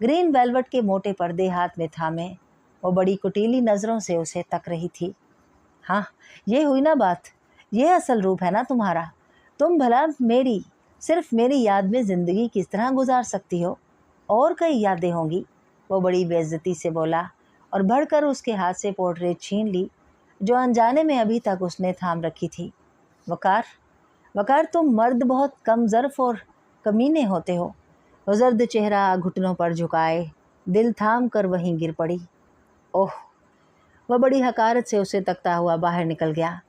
ग्रीन वेलवेट के मोटे पर्दे हाथ में थामे वो बड़ी कुटीली नज़रों से उसे तक रही थी। हाँ, ये हुई ना बात, ये असल रूप है ना तुम्हारा। तुम भला सिर्फ मेरी याद में ज़िंदगी किस तरह गुजार सकती हो? और कई यादें होंगी, वो बड़ी बेइज्जती से बोला और बढ़कर उसके हाथ से पोर्ट्रेट छीन ली जो अनजाने में अभी तक उसने थाम रखी थी। वकार, तुम मर्द बहुत कम ज़र्फ और कमीने होते हो। वो जर्द चेहरा घुटनों पर झुकाए दिल थाम कर वहीं गिर पड़ी। ओह! वह बड़ी हकारत से उसे तकता हुआ बाहर निकल गया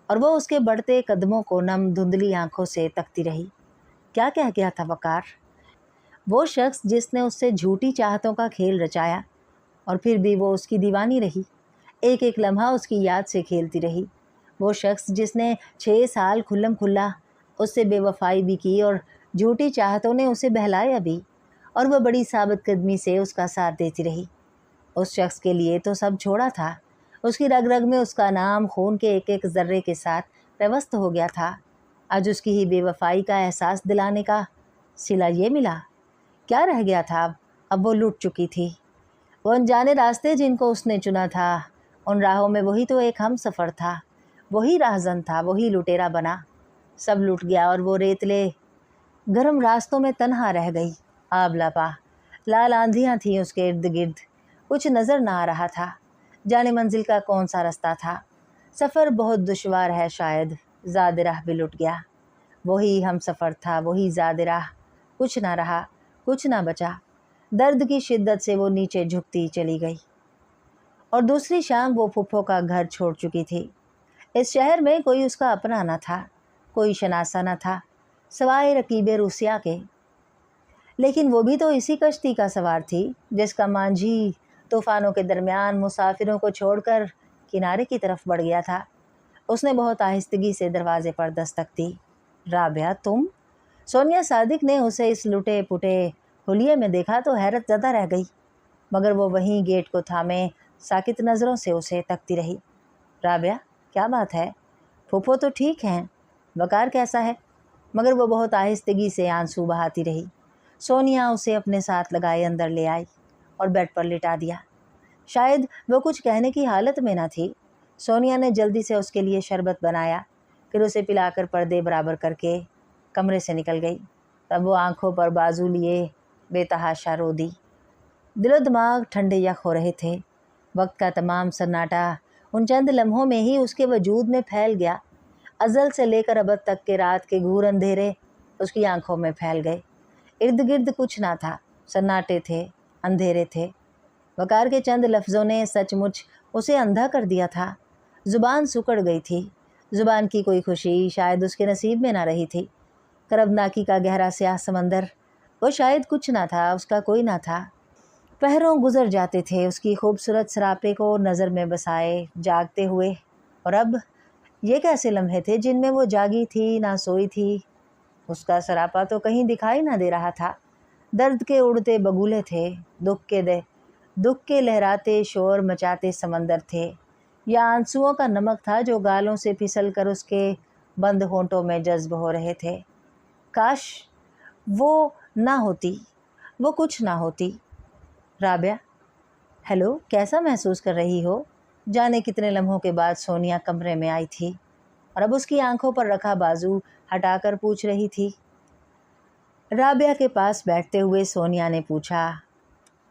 और वो उसके बढ़ते कदमों को नम धुंधली आंखों से तकती रही। क्या कह गया था वकार? वो शख्स जिसने उससे झूठी चाहतों का खेल रचाया और फिर भी वो उसकी दीवानी रही, एक एक लम्हा उसकी याद से खेलती रही। वो शख्स जिसने 6 साल खुल्लम खुल्ला उससे बेवफाई भी की और झूठी चाहतों ने उसे बहलाया भी, और वह बड़ी साबित कदमी से उसका साथ देती रही। उस शख्स के लिए तो सब छोड़ा था। उसकी रग रग में उसका नाम खून के एक एक ज़र्रे के साथ पेवस्त हो गया था। आज उसकी ही बेवफाई का एहसास दिलाने का सिला ये मिला। क्या रह गया था अब वो लूट चुकी थी। वो अनजाने रास्ते जिनको उसने चुना था, उन राहों में वही तो एक हम सफ़र था, वही राहज़न था, वही लुटेरा बना। सब लूट गया और वो रेतले गर्म रास्तों में तन्हा रह गई। आबलापा लाल आंधियाँ थीं उसके इर्द गिर्द, कुछ नज़र ना आ रहा था। जाने मंजिल का कौन सा रास्ता था। सफ़र बहुत दुश्वार है शायद, ज़ाद राह भी लुट गया। वही हम सफ़र था, वही ज़ाद राह, कुछ ना रहा, कुछ ना बचा। दर्द की शिद्दत से वो नीचे झुकती चली गई। और दूसरी शाम वो फुफ्फो का घर छोड़ चुकी थी। इस शहर में कोई उसका अपना न था, कोई शनासा न था, सवाए रकीबे रूसिया के। लेकिन वो भी तो इसी कश्ती का सवार थी जिसका मांझी तूफ़ानों के दरमियान मुसाफिरों को छोड़कर किनारे की तरफ बढ़ गया था। उसने बहुत आहिस्तगी से दरवाजे पर दस्तक दी। राबिया, तुम? सोनिया सादिक ने उसे इस लुटे पुटे हुलिये में देखा तो हैरत ज़दा रह गई, मगर वो वहीं गेट को थामे साकित नज़रों से उसे तकती रही। राबिया, क्या बात है? फूफो तो ठीक हैं, वकार कैसा है? मगर वो बहुत आहिस्तगी से आंसू बहाती रही। सोनिया उसे अपने साथ लगाए अंदर ले आई और बेड पर लिटा दिया। शायद वो कुछ कहने की हालत में न थी। सोनिया ने जल्दी से उसके लिए शरबत बनाया, फिर उसे पिलाकर पर्दे बराबर करके कमरे से निकल गई। तब वो आंखों पर बाजू लिए बेतहाशा रो दी। दिलो दिमाग ठंडे यख हो रहे थे। वक्त का तमाम सन्नाटा उन चंद लम्हों में ही उसके वजूद में फैल गया। अज़ल से लेकर अबद तक के रात के घूर अंधेरे उसकी आंखों में फैल गए। इर्द गिर्द कुछ ना था, सन्नाटे थे, अंधेरे थे। वकार के चंद लफ्ज़ों ने सचमुच उसे अंधा कर दिया था। ज़ुबान सुकड़ गई थी। ज़ुबान की कोई खुशी शायद उसके नसीब में ना रही थी। करबनाकी का गहरा स्याह समंदर, वो शायद कुछ ना था, उसका कोई ना था। पहरों गुजर जाते थे उसकी खूबसूरत सरापे को नज़र में बसाए जागते हुए, और अब ये कैसे लम्हे थे जिनमें वो जागी थी ना सोई थी। उसका सरापा तो कहीं दिखाई ना दे रहा था। दर्द के उड़ते बगुले थे, दुख के लहराते शोर मचाते समंदर थे, या आंसुओं का नमक था जो गालों से फिसल कर उसके बंद होंठों में जज्ब हो रहे थे। काश वो ना होती, वो कुछ ना होती। राबिया, हेलो, कैसा महसूस कर रही हो? जाने कितने लम्हों के बाद सोनिया कमरे में आई थी और अब उसकी आंखों पर रखा बाजू हटाकर पूछ रही थी। राबिया के पास बैठते हुए सोनिया ने पूछा,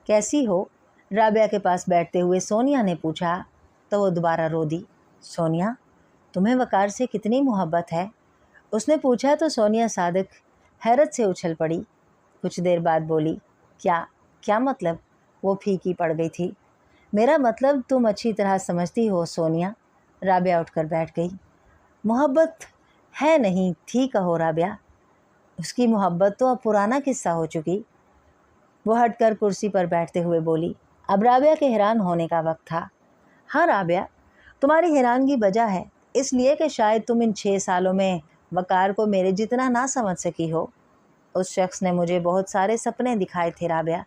कैसी हो? राबिया के पास बैठते हुए सोनिया ने पूछा तो वो दोबारा रो दी। सोनिया, तुम्हें वकार से कितनी मोहब्बत है? उसने पूछा तो सोनिया सादिक हैरत से उछल पड़ी। कुछ देर बाद बोली, क्या क्या मतलब? वो फीकी पड़ गई थी। मेरा मतलब तुम अच्छी तरह समझती हो सोनिया। राबिया उठकर बैठ गई। मोहब्बत है नहीं थी कहो राबिया। उसकी मोहब्बत तो अब पुराना किस्सा हो चुकी। वो हटकर कुर्सी पर बैठते हुए बोली। अब राबिया के हैरान होने का वक्त था। हाँ राबिया, तुम्हारी हैरानगी वजह है, इसलिए कि शायद तुम इन 6 सालों में वकार को मेरे जितना ना समझ सकी हो। उस शख्स ने मुझे बहुत सारे सपने दिखाए थे राबिया।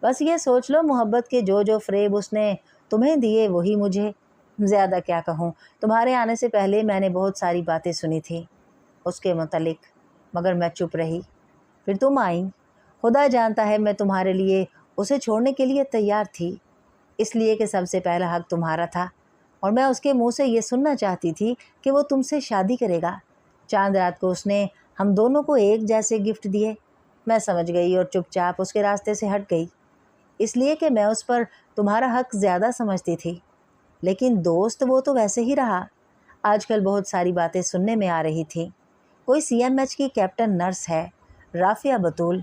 बस ये सोच लो, मोहब्बत के जो जो फ़रेब उसने तुम्हें दिए वही मुझे। ज़्यादा क्या कहूँ, तुम्हारे आने से पहले मैंने बहुत सारी बातें सुनी थी उसके मुतल्लिक, मगर मैं चुप रही। फिर तुम आई। खुदा जानता है मैं तुम्हारे लिए उसे छोड़ने के लिए तैयार थी, इसलिए कि सबसे पहला हक तुम्हारा था और मैं उसके मुंह से ये सुनना चाहती थी कि वो तुमसे शादी करेगा। चांद रात को उसने हम दोनों को एक जैसे गिफ्ट दिए। मैं समझ गई और चुपचाप उसके रास्ते से हट गई, इसलिए कि मैं उस पर तुम्हारा हक ज़्यादा समझती थी। लेकिन दोस्त वो तो वैसे ही रहा। आजकल बहुत सारी बातें सुनने में आ रही थी। कोई CMH की कैप्टन नर्स है, राफिया बतूल,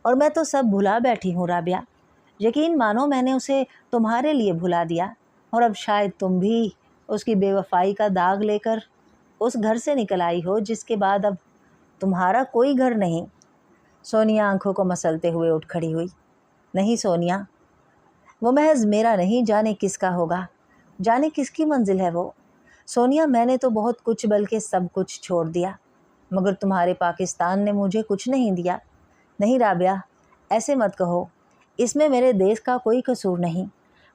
और मैं तो सब भुला बैठी हूँ राबिया। यकीन मानो मैंने उसे तुम्हारे लिए भुला दिया और अब शायद तुम भी उसकी बेवफाई का दाग लेकर उस घर से निकल आई हो जिसके बाद अब तुम्हारा कोई घर नहीं। सोनिया आंखों को मसलते हुए उठ खड़ी हुई। नहीं सोनिया, वो महज मेरा नहीं, जाने किसका होगा, जाने किसकी मंजिल है वो। सोनिया, मैंने तो बहुत कुछ बल्कि सब कुछ छोड़ दिया, मगर तुम्हारे पाकिस्तान ने मुझे कुछ नहीं दिया। नहीं राबिया, ऐसे मत कहो, इसमें मेरे देश का कोई कसूर नहीं।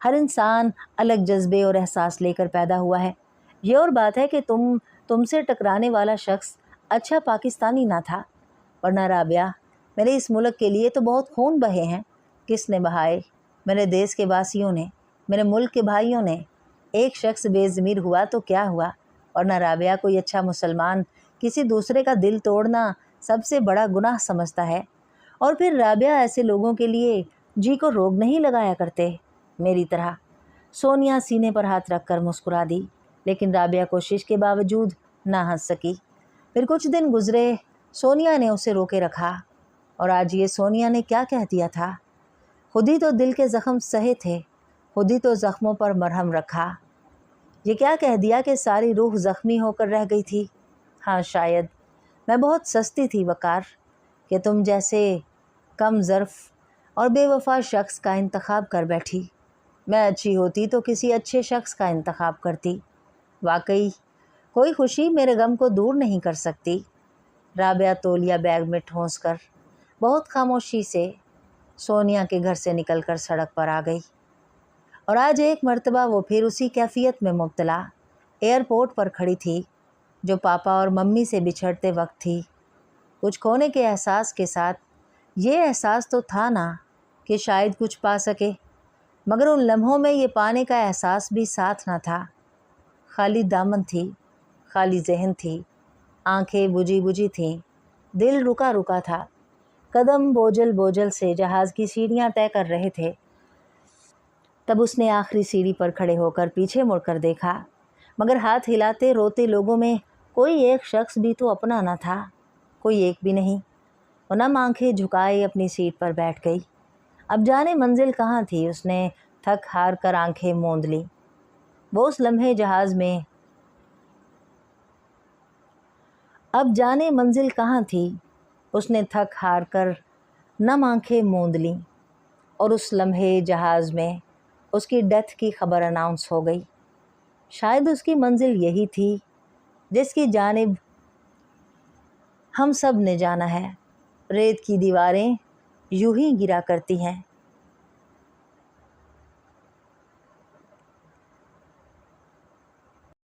हर इंसान अलग जज्बे और एहसास लेकर पैदा हुआ है। ये और बात है कि तुमसे टकराने वाला शख्स अच्छा पाकिस्तानी ना था, वरना राबिया मेरे इस मुल्क के लिए तो बहुत खून बहे हैं। किसने बहाए? मेरे देश के वासियों ने, मेरे मुल्क के भाइयों ने। एक शख्स बेज़मीर हुआ तो क्या हुआ, वरना राबिया कोई अच्छा मुसलमान किसी दूसरे का दिल तोड़ना सबसे बड़ा गुनाह समझता है। और फिर राबिया ऐसे लोगों के लिए जी को रोग नहीं लगाया करते मेरी तरह। सोनिया सीने पर हाथ रखकर मुस्कुरा दी, लेकिन राबिया कोशिश के बावजूद ना हंस सकी। फिर कुछ दिन गुजरे, सोनिया ने उसे रोके रखा। और आज ये सोनिया ने क्या कह दिया था? खुद ही तो दिल के ज़ख्म सहे थे, खुद ही तो ज़ख्मों पर मरहम रखा। ये क्या कह दिया कि सारी रूह ज़ख्मी होकर रह गई थी? हाँ शायद मैं बहुत सस्ती थी वकार, कि तुम जैसे कम ज़र्फ़ और बेवफा शख्स का इंतखाब कर बैठी। मैं अच्छी होती तो किसी अच्छे शख्स का इंतखाब करती। वाकई कोई खुशी मेरे गम को दूर नहीं कर सकती। राबिया तौलिया बैग में ठूंस कर बहुत खामोशी से सोनिया के घर से निकलकर सड़क पर आ गई। और आज एक मर्तबा वो फिर उसी कैफियत में मुब्तला एयरपोर्ट पर खड़ी थी जो पापा और मम्मी से बिछड़ते वक्त थी। कुछ खोने के एहसास के साथ। ये एहसास तो था ना कि शायद कुछ पा सके, मगर उन लम्हों में ये पाने का एहसास भी साथ ना था। खाली दामन थी, खाली जहन थी, आंखें बुझी बुझी थीं, दिल रुका रुका था। कदम बोझल बोझल से जहाज़ की सीढ़ियाँ तय कर रहे थे। तब उसने आखिरी सीढ़ी पर खड़े होकर पीछे मुड़कर देखा, मगर हाथ हिलाते रोते लोगों में कोई एक शख्स भी तो अपना न था, कोई एक भी नहीं। वो नम आंखें झुकाए अपनी सीट पर बैठ गई। अब जाने मंजिल कहाँ थी, उसने थक हार कर आंखें मूंद ली। वो उस लम्हे जहाज़ में अब जाने मंजिल कहाँ थी, उसने थक हार कर नम आंखें मूंद लीं, और उस लम्हे जहाज़ में उसकी डेथ की खबर अनाउंस हो गई। शायद उसकी मंजिल यही थी जिसकी जानिब हम सब ने जाना है। रेत की दीवारें यूं ही गिरा करती हैं,